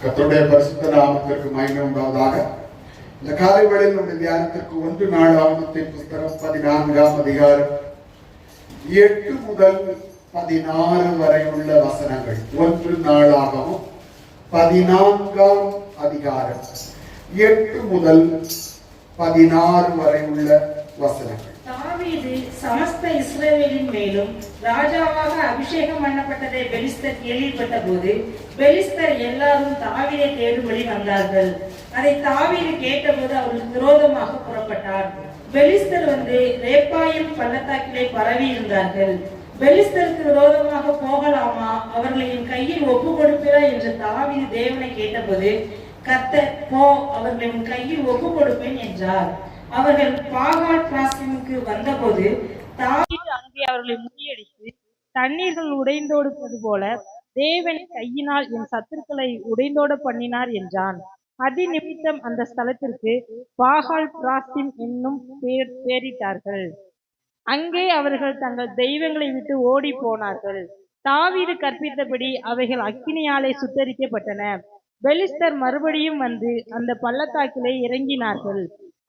கர்த்தருடைய பரிசுத்த நாமத்திற்கு மகிமை உண்டாவதாக. இந்த காலை வேளையில் நம்முடைய தியானத்திற்கு 1 நாளாகமத்தின் புஸ்தகம் 14ஆம் அதிகாரம் 8 முதல் 16 வரை உள்ள வசனங்கள். 1 நாளாகமம் 14ஆம் அதிகாரம் 8 முதல் 16 வரை உள்ள வசனங்கள். தாவீது சமஸ்த இஸ்ரவேலின் மேலும் ராஜாவாக அபிஷேகம் பண்ணப்பட்டதை பெலிஸ்தர் கேள்விப்பட்ட போது பெலிஸ்தர் எல்லாரும் தாவீதை தேடும்படி வந்தார்கள். அதை தாவீது கேட்டபோது அவர்களுக்கு விரோதமாக புறப்பட்டார். பெலிஸ்தர் வந்து ரேப்பாயிம் பள்ளத்தாக்கிலே பரவி இருந்தார்கள். பெலிஸ்தருக்கு விரோதமாக போகலாமா, அவர்களை என் கையில் ஒப்பு கொடுப்பீரா என்று தாவீது தேவனை கேட்டபோது கர்த்தர், போ, அவர்களை உன் கையில் ஒப்பு கொடுப்பேன் என்றார். அவர்கள் பாகால் பிராசிமுக்கு வந்தபோது தாவீது அங்கே அவர்களை முறியடித்து தண்ணீர்கள் உடைந்தோடுவது போல தேவன் கையினால் என் சத்துருக்களை உடைந்தோட பண்ணினார் என்றான். அதி நிமித்தம் அந்த ஸ்தலத்திற்கு பாகால் பிராசிம் என்னும் பேரிட்டார்கள். அங்கே அவர்கள் தங்கள் தெய்வங்களை விட்டு ஓடி போனார்கள். தாவீது கற்பித்தபடி அவைகள் அக்கினியாலே சுட்டரிக்கப்பட்டன. பெலிஸ்தர் மறுபடியும் வந்து அந்த பள்ளத்தாக்கிலே இறங்கினார்கள்.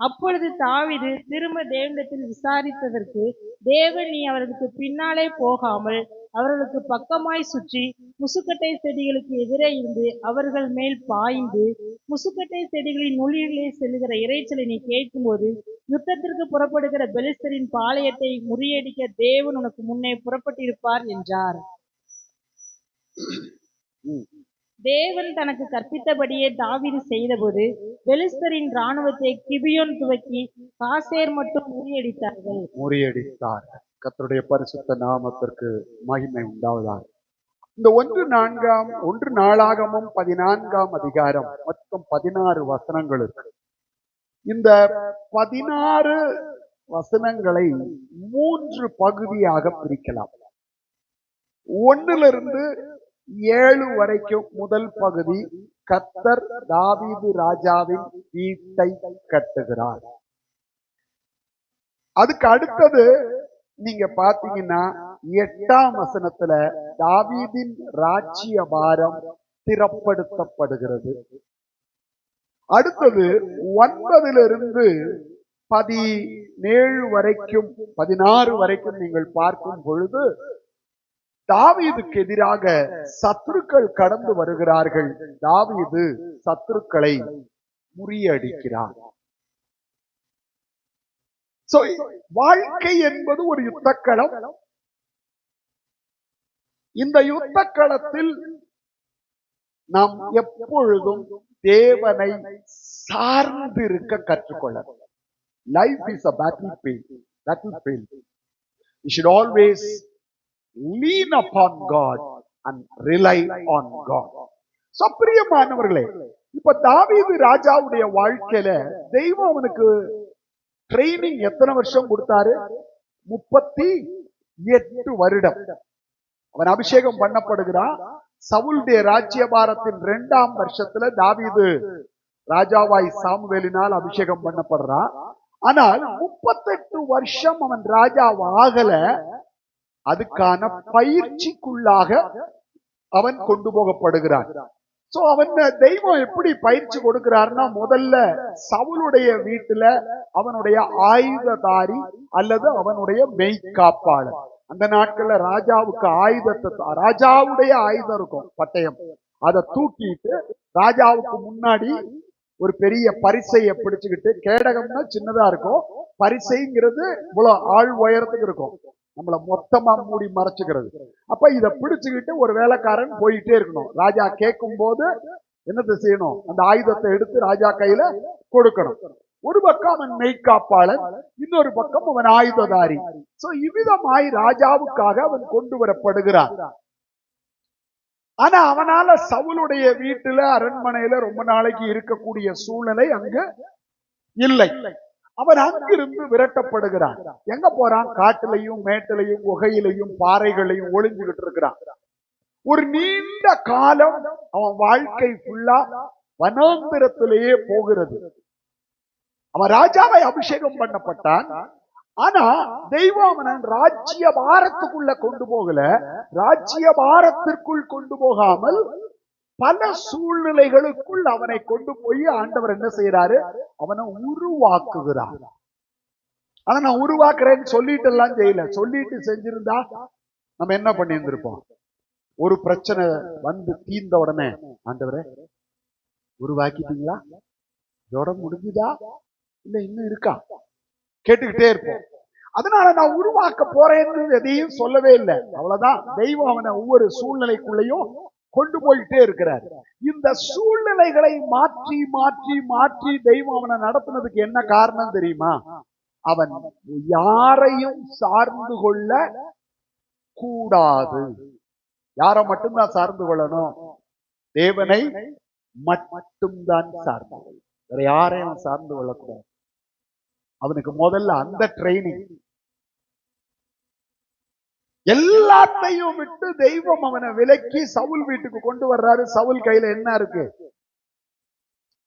அப்பொழுது தாவீது திரும்ப தேவனிடத்தில் விசாரித்ததற்கு, தேவன், நீ அவர்களுக்கு பின்னாலே போகாமல் அவர்களுக்கு பக்கமாய் சுற்றி முசுக்கட்டை செடிகளுக்கு எதிரே இருந்து அவர்கள் மேல் பாய்ந்து முசுக்கட்டை செடிகளின் நுழியிலே செல்லுகிற இறைச்சலை நீ கேட்கும்போது யுத்தத்திற்கு புறப்படுகிற பெலிஸ்தரின் பாளையத்தை முறியடிக்க தேவன் உனக்கு முன்னே புறப்பட்டிருப்பார் என்றார். தேவன் தனக்கு கற்பித்தபடியே தாவீது செய்தபோது பெலிஸ்தரின் இராணுவத்தை கிபியோன் துவக்கி காசேர் மட்டும் முறியடித்தார். கர்த்தருடைய பரிசுத்த நாமத்திற்கு மகிமை உண்டாவதாக. இந்த 1 நாளாகமம் 14ஆம் அதிகாரம் மொத்தம் 16 வசனங்கள் இருக்கு. இந்த 16 வசனங்களை 3 பகுதியாக பிரிக்கலாம். 1 7 வரைக்கும் முதல் பகுதி, கர்த்தர் தாவீது ராஜாவின் வீட்டை கட்டுகிறார். அதுக்கு அடுத்தது நீங்க பாத்தீங்கன்னா 8ஆம் வசனத்துல தாவீதின் ராஜ்ய பாரம் ஸ்திரப்படுத்தப்படுகிறது. அடுத்தது 9 17 வரைக்கும் 16 வரைக்கும் நீங்கள் பார்க்கும் பொழுது தாவீதுக்கு எதிராக சத்துருக்கள் கடந்து வருகிறார்கள். தாவீது சத்துருக்களை முறியடிக்கிறார். வாழ்க்கை என்பது ஒரு யுத்தக்களம். இந்த யுத்தக்களத்தில் நாம் எப்பொழுதும் தேவனை சார்ந்திருக்க கற்றுக்கொள்ள. Life is a battlefield. You should always lean upon God and rely on God. பிரியமானவர்களே, இப்ப தாவீது ராஜாவுடைய வாழ்க்கையில தெய்வம் அவனுக்கு ட்ரைனிங் எத்தனை வருஷம் கொடுத்தாரு? 38 வருடம். அவன் அபிஷேகம் பண்ணப்படுகிறான். சவுலுடைய ராஜ்யபாரத்தின் 2ஆம் வருஷத்துல தாவீது ராஜாவாய் சாமுவேலினால் அபிஷேகம் பண்ணப்படுறான். ஆனால் 38 வருஷம் அவன் ராஜாவாகல. அதுக்கான பயிற்சிக்குள்ளாக அவன் கொண்டு போகப்படுகிறான். அவன் தெய்வம் எப்படி பயிற்சி கொடுக்கிறார்னா, முதல்ல சவுலுடைய வீட்டுல அவனுடைய ஆயுததாரி அல்லது அவனுடைய மெய்காப்பாளர். அந்த நாட்கள்ல ராஜாவுக்கு ராஜாவுடைய ஆயுதம் இருக்கும், பட்டயம். அதை தூக்கிட்டு ராஜாவுக்கு முன்னாடி ஒரு பெரிய பரிசையை பிடிச்சுக்கிட்டு, கேடகம்னா சின்னதா இருக்கும், பரிசைங்கிறது இவ்வளவு ஆள் உயரத்துக்கு இருக்கும், நம்மள மொத்தமா மூடி மறைச்சுக்கிறது. அப்ப இத பிடிச்சுக்கிட்டு ஒரு வேலைக்காரன் போயிட்டே இருக்கணும். ராஜா கேட்கும் போது என்னத்தை செய்யணும்? அந்த ஆயுதத்தை எடுத்து ராஜா கையில கொடுக்கணும். ஒரு பக்கம் அவன் மெய்காப்பாளன், இன்னொரு பக்கம் அவன் ஆயுததாரி. இவ்விதமாய் ராஜாவுக்காக அவன் கொண்டு வரப்படுகிறான். ஆனா அவனால சவுலுடைய வீட்டுல அரண்மனையில ரொம்ப நாளைக்கு இருக்கக்கூடிய சூழ்நிலை அங்கு இல்லை. அவன் அங்கிருந்து விரட்டப்படுகிறான். எங்க போறான்? காட்டிலையும் மேட்டிலையும் குகையிலையும் பாறைகளையும் ஒளிஞ்சுகிட்டு இருக்கிறான். ஒரு நீண்ட காலம் அவன் வாழ்க்கை ஃபுல்லா வனாந்திரத்திலேயே போகிறது. அவன் ராஜாவை அபிஷேகம் பண்ணப்பட்டான். ஆனா தெய்வம் அவன் ராஜ்ய பாரத்துக்குள்ள கொண்டு போகல. ராஜ்ய பாரத்திற்குள் கொண்டு போகாமல் பல சூழ்நிலைகளுக்குள் அவனை கொண்டு போய் ஆண்டவர் என்ன செய்யறாரு? அவனை உருவாக்குகிறார். ஆனா நான் உருவாக்குறேன்னு சொல்லிட்டு எல்லாம் செய்யல. சொல்லிட்டு செஞ்சிருந்தா நம்ம என்ன பண்ணி இருந்திருப்போம்? ஒரு பிரச்சனை வந்து தீர்ந்த உடனே, ஆண்டவரே உருவாக்கிட்டீங்களா, இதோட முடிஞ்சுதா, இல்ல இன்னும் இருக்கா, கேட்டுக்கிட்டே இருப்போம். அதனால நான் உருவாக்க போறேன்னு எதையும் சொல்லவே இல்லை. அவ்வளவுதான். தெய்வம் அவனை ஒவ்வொரு சூழ்நிலைக்குள்ளேயும் கொண்டு போயிட்டே இருக்கிறார். இந்த சூழ்நிலைகளை மாற்றி மாற்றி மாற்றி தெய்வம் அவனை நடத்துனதுக்கு என்ன காரணம் தெரியுமா? அவன் யாரையும் சார்ந்து கொள்ள கூடாது. யாரை மட்டும்தான் சார்ந்து கொள்ளணும்? தேவனை மட்டும்தான் சார்ந்து கொள்ள, வேற யாரையும் சார்ந்து கொள்ளக்கூடாது. அவனுக்கு முதல்ல அந்த ட்ரைனிங். எல்லாத்தையும் விட்டு தெய்வம் அவனை விலக்கி சவுல் வீட்டுக்கு கொண்டு வர்றாரு. சவுல் கையில என்ன இருக்கு?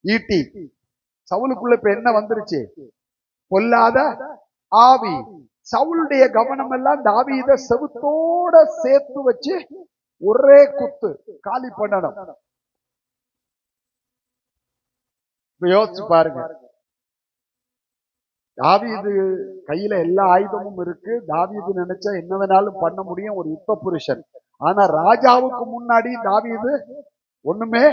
ஈட்டி. சவுலுக்குள்ள இப்ப என்ன வந்துருச்சு? பொல்லாத ஆவி. சவுளுடைய கவனம் எல்லாம் தாவீதை செவுத்தோட சேர்த்து வச்சு ஒரே குத்து காலி பண்ணணும். யோசிச்சு பாருங்க. தாவீது கையில எல்லா ஆயுதமும் இருக்கு. தாவீது நினைச்சா என்ன வேணாலும் பண்ண முடியும், ஒரு யுத்த புருஷன். ஆனா ராஜாவுக்கு முன்னாடி தாவீது ஒண்ணுமே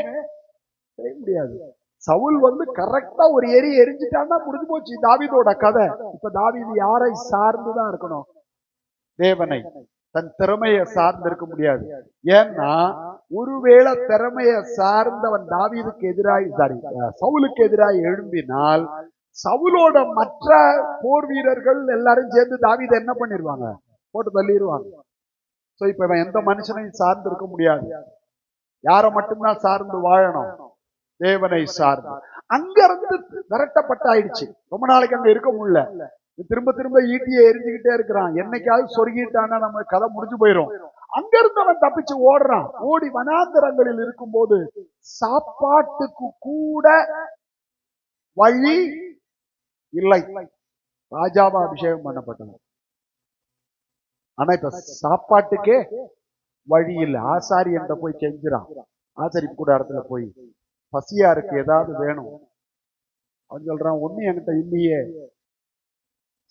செய்ய முடியாது. சவுல் வந்து கரெக்டா ஒரு எரிஞ்சிட்டான்னா முடிஞ்சு போச்சு தாவீதோட கதை. இப்ப தாவீது யாரை சார்ந்துதான் இருக்கணும்? தேவனை. தன் திறமைய சார்ந்து இருக்க முடியாது. ஏன்னா ஒருவேளை திறமைய சார்ந்தவன் தாவீதுக்கு எதிராய் சவுலுக்கு எதிராய் எழும்பினால் சவுலோட மற்ற போர் வீரர்கள் எல்லாரும் சேர்ந்து தாவீதை என்ன பண்ணிருவாங்க? போட்டு தள்ளிடுவாங்க. சோ இப்ப இவன் எந்த மனுஷனையும் சார்ந்து இருக்க முடியாது. யாரை மட்டும்தான் சார்ந்து வாழணும்? தேவனை சார்ந்து. அங்க இருந்து விரட்டப்பட்டாயிடுச்சு. ரொம்ப நாளைக்கு அங்க இருக்க முடியல. திரும்ப திரும்ப ஈட்டியை எரிஞ்சுக்கிட்டே இருக்கிறான். என்னைக்காவது சொருகிட்டானா நம்ம கதை முடிஞ்சு போயிடும். அங்க இருந்து அவன் தப்பிச்சு ஓடுறான். ஓடி வனாந்தரங்களில் இருக்கும் போது சாப்பாட்டுக்கு கூட வழி இல்லை. ராஜாவா அபிஷேகம் பண்ணப்பட்டது. ஆனா இப்ப சாப்பாட்டுக்கே வழி இல்லை. ஆசாரியன் போய் கெஞ்சுறான். ஆசாரிப்பு கூட இடத்துல போய், பசியா இருக்கு, ஏதாவது வேணும். அவன் சொல்றான், ஒண்ணு என்கிட்ட இல்லையே.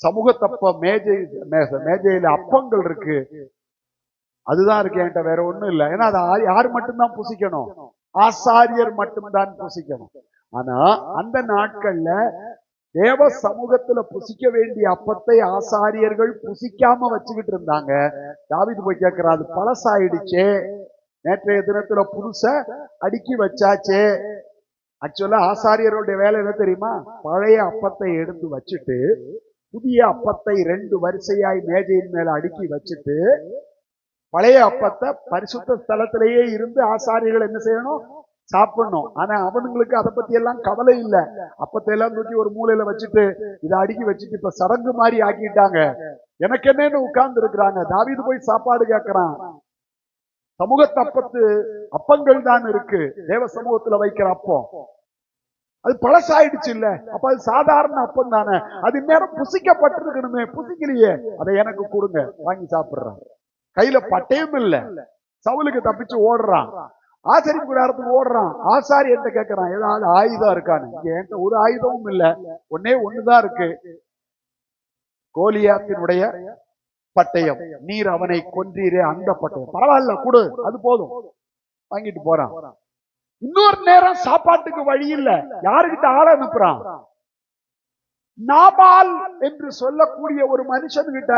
சமூகத்தப்ப மேஜையில அப்பங்கள் இருக்கு, அதுதான் இருக்கு என்கிட்ட, வேற ஒண்ணும் இல்லை. ஏன்னா அது யாரு மட்டும்தான் புசிக்கணும்? ஆசாரியர் மட்டும்தான் புசிக்கணும். ஆனா அந்த நாட்கள்ல தேவ சமூகத்துல புசிக்க வேண்டிய அப்பத்தை ஆசாரியர்கள் புசிக்காம வச்சுக்கிட்டு இருந்தாங்க. தாவீது போய் கேட்கிறான், அது பழசாயிடுச்சே, நேற்றைய தினத்துல புதுச அடுக்கி வச்சாச்சே. ஆக்சுவலா ஆசாரியருடைய வேலை என்ன தெரியுமா? பழைய அப்பத்தை எடுத்து வச்சுட்டு புதிய அப்பத்தை 2 வரிசையாய் மேஜையின் மேல அடுக்கி வச்சுட்டு பழைய அப்பத்தை பரிசுத்த ஸ்தலத்திலேயே இருந்து ஆசாரியர்கள் என்ன செய்யணும்? சாப்பிடணும். ஆனா அவனுங்களுக்கு அதை பத்தி எல்லாம் கவலை இல்லை. அப்பத்தை எல்லாம் தூக்கி ஒரு மூலையில வச்சுட்டு இதை அடுக்கி வச்சுட்டு இப்ப சடங்கு மாதிரி ஆக்கிட்டாங்க. எனக்கு என்னன்னு உட்கார்ந்து இருக்கிறாங்க. தாவீது போய் சாப்பாடு கேட்கிறான். சமூகத்து அப்பங்கள் தான் இருக்கு, தேவ சமூகத்துல வைக்கிற அப்பம். அது பழசாயிடுச்சு இல்ல, அப்ப அது சாதாரண அப்பம் தானே, அது நேரம் புசிக்கப்பட்டிருக்கணுமே, புசிக்கலையே, அதை எனக்கு கொடுங்க, வாங்கி சாப்பிடுறான். கையில பட்டையும் இல்ல. சவுலுக்கு தப்பிச்சு ஓடுறான். ஆசாரிப்பு கூடாரத்துக்கு ஓடுறான். ஆசாரி என்ன கேட்கிறான், ஏதாவது ஆயுதம் இருக்கான்னு. என்கிட்ட ஒரு ஆயுதமும் இல்ல, ஒன்னே ஒண்ணுதான் இருக்கு, கோலியாத்தினுடைய பட்டயம். நீர் அவனை கொன்றீரே, அந்த பட்டயம். பரவாயில்ல கொடு, அது போதும். வாங்கிட்டு போறான். இன்னொரு நேரம் சாப்பாட்டுக்கு வழி இல்ல. யாருக்கிட்ட ஆள அனுப்புறான்? நாபால் என்று சொல்லக்கூடிய ஒரு மனுஷன் கிட்ட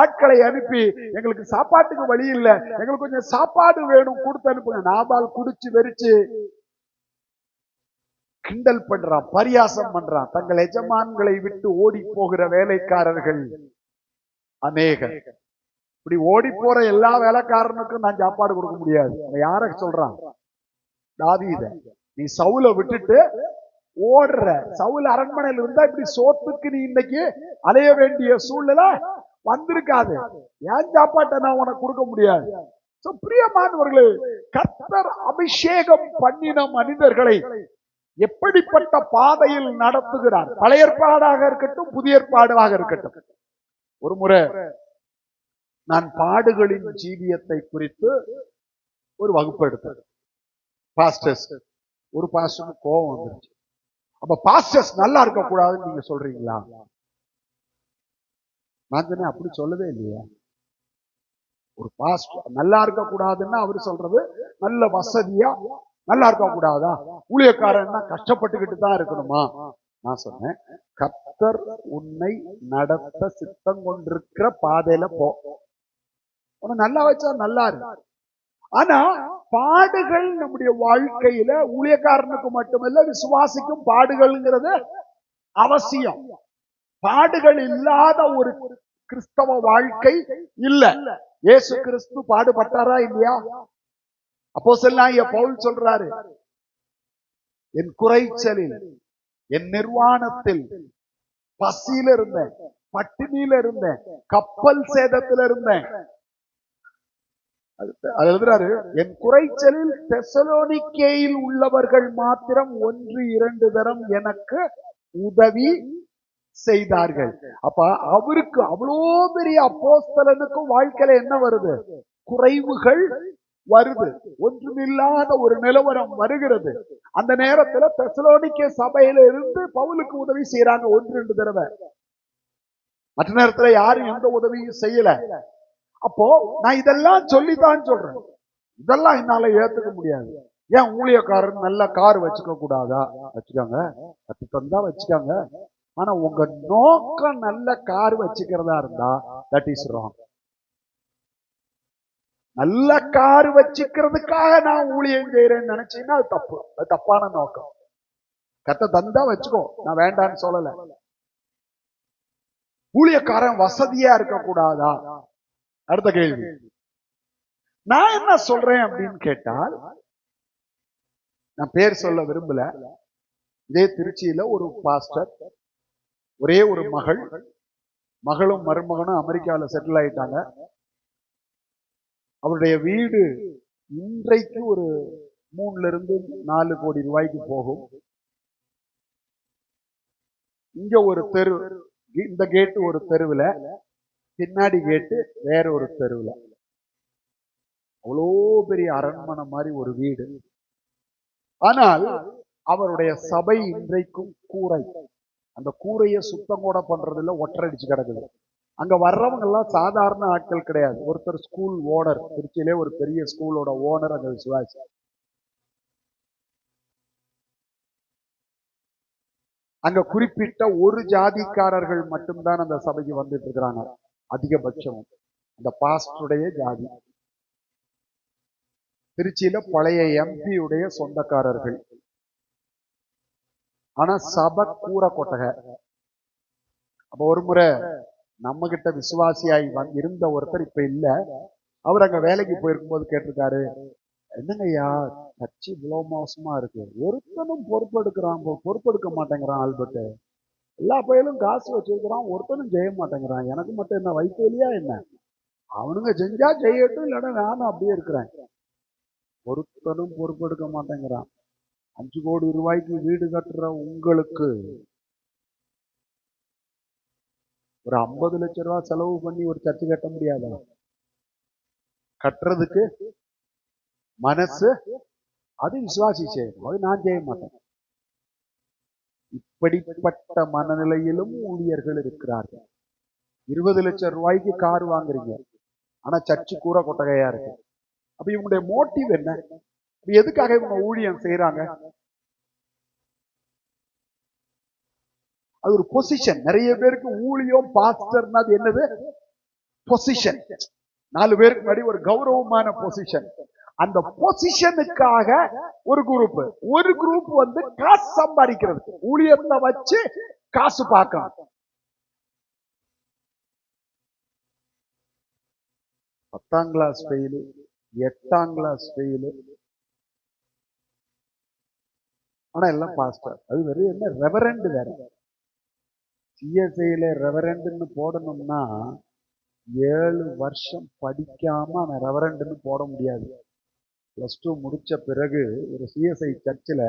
ஆட்களை அனுப்பி, எங்களுக்கு சாப்பாட்டுக்கு வழி இல்ல, எங்களுக்கு கொஞ்சம் சாப்பாடு வேணும், கொடுத்து அனுப்புங்க. நாபால் குடிச்சு வெறிச்சு கிண்டல் பண்றான், பரியாசம் பண்றான். தங்கள் எஜமான்களை விட்டு ஓடி போகிற வேலைக்காரர்கள் அநேகர். இப்படி ஓடி போற எல்லா வேலைக்காரனுக்கும் நான் சாப்பாடு கொடுக்க முடியாது. யார சொல்றான்? தாவீத. நீ சவுலை விட்டுட்டு ஓடுற. சவுல் அரண்மனையில் இருந்தா இப்படி சோத்துக்கு நீ இன்னைக்கு அலைய வேண்டிய சூழ்நிலை வந்திருக்காது. ஏன் சாப்பாட்டை நான் உனக்கு கொடுக்க முடியாது. பிரியமானவர்களே, கர்த்தர் அபிஷேகம் பண்ணின மனிதர்களை எப்படிப்பட்ட பாதையில் நடத்துகிறார்? பழைய ஏற்பாடாக இருக்கட்டும், புதிய ஏற்பாடாக இருக்கட்டும். ஒரு முறை நான் பாடுகளின் ஜீவியத்தை குறித்து ஒரு வகுப்பு எடுத்தேன். பாஸ்டர்ஸ். ஒரு பாஸ்டருக்கு கோபம் வந்துருச்சு. அப்ப பாஸ்டர்ஸ் நல்லா இருக்க கூடாதுன்னு நீங்க சொல்றீங்களா? நான் சொன்னேன், அப்படி சொல்லவே இல்லையா. ஒரு பாஸ்டர் நல்லா இருக்க கூடாதுன்னா அவரு சொல்றது நல்ல வசதியா நல்லா இருக்க கூடாதா? ஊழியக்காரன்னா கஷ்டப்பட்டுக்கிட்டு தான் இருக்கணுமா? நான் சொன்னேன், கர்த்தர் உன்னை நடத்த சித்தம் கொண்டிருக்கிற பாதையில போ. உன்னை நல்லா வச்சா நல்லா இருக்கு. ஆனா பாடுகள் நம்முடைய வாழ்க்கையில ஊழியக்காரனுக்கு மட்டுமல்ல, விசுவாசிக்கும் பாடுகள்ங்கிறது அவசியம். பாடுகள் இல்லாத ஒரு கிறிஸ்தவ வாழ்க்கை இல்ல. இயேசு கிறிஸ்து பாடுபட்டாரா இல்லையா? அப்போஸ்தலனாகிய பவுல் சொல்றாரு, என் குறைச்சலில், என் நிர்வாணத்தில், பசியில இருந்தேன், பட்டினியில இருந்தேன், கப்பல் சேதத்துல இருந்தேன். அது எழுதுறாரு, என் குறைச்சலில் தெசலோனிக்கேயில் உள்ளவர்கள் மாத்திரம் 1-2 தரம் எனக்கு உதவி செய்தார்கள். அப்ப அவருக்கு அவ்வளோ பெரிய அப்போஸ்தலனுக்கு வாழ்க்கையில என்ன வருது? குறைவுகள் வருது. ஒன்றுமில்லாத ஒரு நிலவரம் வருகிறது. அந்த நேரத்துல தெசலோனிக்கே சபையில இருந்து பவுலுக்கு உதவி செய்யறாங்க 1-2 தடவை. மற்ற நேரத்துல யாரும் எந்த உதவியும் செய்யல. அப்போ நான் இதெல்லாம் சொல்லித்தான் சொல்றேன். இதெல்லாம் என்னால ஏத்துக்க முடியாது. ஏன் ஊழியக்காரன் நல்ல கார் வச்சுக்க கூடாதா? வச்சுக்காங்க, கத்து தந்தா வச்சுக்காங்க. ஆனா உங்க நோக்கம் நல்ல கார் வச்சுக்கிறதா இருந்தா தட் இஸ் ராங். நல்ல கார் வச்சுக்கிறதுக்காக நான் ஊழியம் செய்யறேன்னு நினைச்சீங்கன்னா அது தப்பு. அது தப்பான நோக்கம். கத்த தந்தா வச்சுக்கோ, நான் வேண்டான்னு சொல்லல. ஊழியக்காரன் வசதியா இருக்க கூடாதா? அடுத்த கேள்வி. நான் என்ன சொல்றேன் அப்படின்னு கேட்டால், நான் பேர் சொல்ல விரும்பல. இதே திருச்சியில ஒரு பாஸ்டர், ஒரே ஒரு மகளும் மருமகனும் அமெரிக்காவில் செட்டில் ஆயிட்டாங்க. அவருடைய வீடு இன்றைக்கு ஒரு 3-4 கோடி ரூபாய்க்கு போகும். இங்க ஒரு தெரு, இந்த கேட்டு ஒரு தெருவுல, பின்னாடி கேட்டு வேற ஒரு தெருவுல. அவ்வளோ பெரிய அரண்மனை மாதிரி ஒரு வீடு. ஆனால் அவருடைய சபை இன்றைக்கும் கூரை. அந்த கூரையை சுத்தம் கூட பண்றது இல்ல, ஒற்றடிச்சு கிடக்குது. அங்க வர்றவங்க எல்லாம் சாதாரண ஆட்கள் கிடையாது. ஒருத்தர் ஸ்கூல் ஓனர், திருச்சியிலே ஒரு பெரிய ஸ்கூலோட ஓனர் அங்க விசுவாசி. அங்க குறிப்பிட்ட ஒரு ஜாதிக்காரர்கள் மட்டும்தான் அந்த சபைக்கு வந்துட்டு இருக்கிறாங்க, அதிகபட்சம். அந்த பாஸ்டருடைய ஜாதி. திருச்சியில பழைய எம்பியுடைய சொந்தக்காரர்கள். ஆனா சபை கூரை கொட்டகை. அப்ப ஒரு முறை நம்ம கிட்ட விசுவாசியாய் இருந்த ஒருத்தர் இப்ப இல்ல, அவர் அங்க வேலைக்கு போயிருக்கும் போது கேட்டிருக்காரு, என்னங்கய்யா கட்சி இவ்வளவு மோசமா இருக்கு, ஒருத்தனும் பொறுப்பெடுக்க மாட்டேங்கிறான். ஆல்பர்ட் எல்லா பயிலும் காசு வச்சிருக்கிறான், ஒருத்தனும் செய்ய மாட்டேங்கிறான். எனக்கு மட்டும் என்ன வயிற்று வலியா என்ன? அவனுங்க செஞ்சா செய்யட்டும், இல்லைன்னா நானும் அப்படியே இருக்கிறேன். ஒருத்தனும் பொறுப்பெடுக்க மாட்டேங்கிறான். 5 கோடி ரூபாய்க்கு வீடு கட்டுற உங்களுக்கு ஒரு 50 லட்சம் ரூபாய் செலவு பண்ணி ஒரு சர்ச்சு கட்ட முடியாதா? கட்டுறதுக்கு மனசு, அது விசுவாசி செய்யணும், அது நான் செய்ய மாட்டேன். இப்படிப்பட்ட மனநிலையிலும் ஊழியர்கள் இருக்கிறார்கள். 20 லட்சம் ரூபாய்க்கு கார் வாங்குறீங்க, ஆனா சர்ச்சு கூரை கொட்டகையா இருக்கு. அப்ப இவங்களுடைய மோட்டிவ் என்ன? எதுக்காக இவங்க ஊழியம் செய்யறாங்க? அது ஒரு பொசிஷன். நிறைய பேருக்கு ஊழியம் பாஸ்டர்னா அது என்னது? பொசிஷன். 4 பேருக்கு முன்னாடி ஒரு கௌரவமான பொசிஷன். அந்த பொசிஷனுக்காக ஒரு குரூப் வந்து காசு சம்பாதிக்கிறது, ஊழியத்தை வச்சு காசு பார்க்கணும். 10ஆம் கிளாஸ் ஃபெயிலு, 8ஆம் கிளாஸ் ஃபெயிலு, ஆனா எல்லாம் பாஸ்டர். அது வெறும் என்ன, ரெவரண்ட் வேற. சிஎஸ்ஐல ரெவரண்ட்னு போடணும்னா 7 வருஷம் படிக்காம அவன் ரெவரண்ட்னு போட முடியாது. +2 முடிச்ச பிறகு ஒரு சிஎஸ்ஐ சர்ச்சில்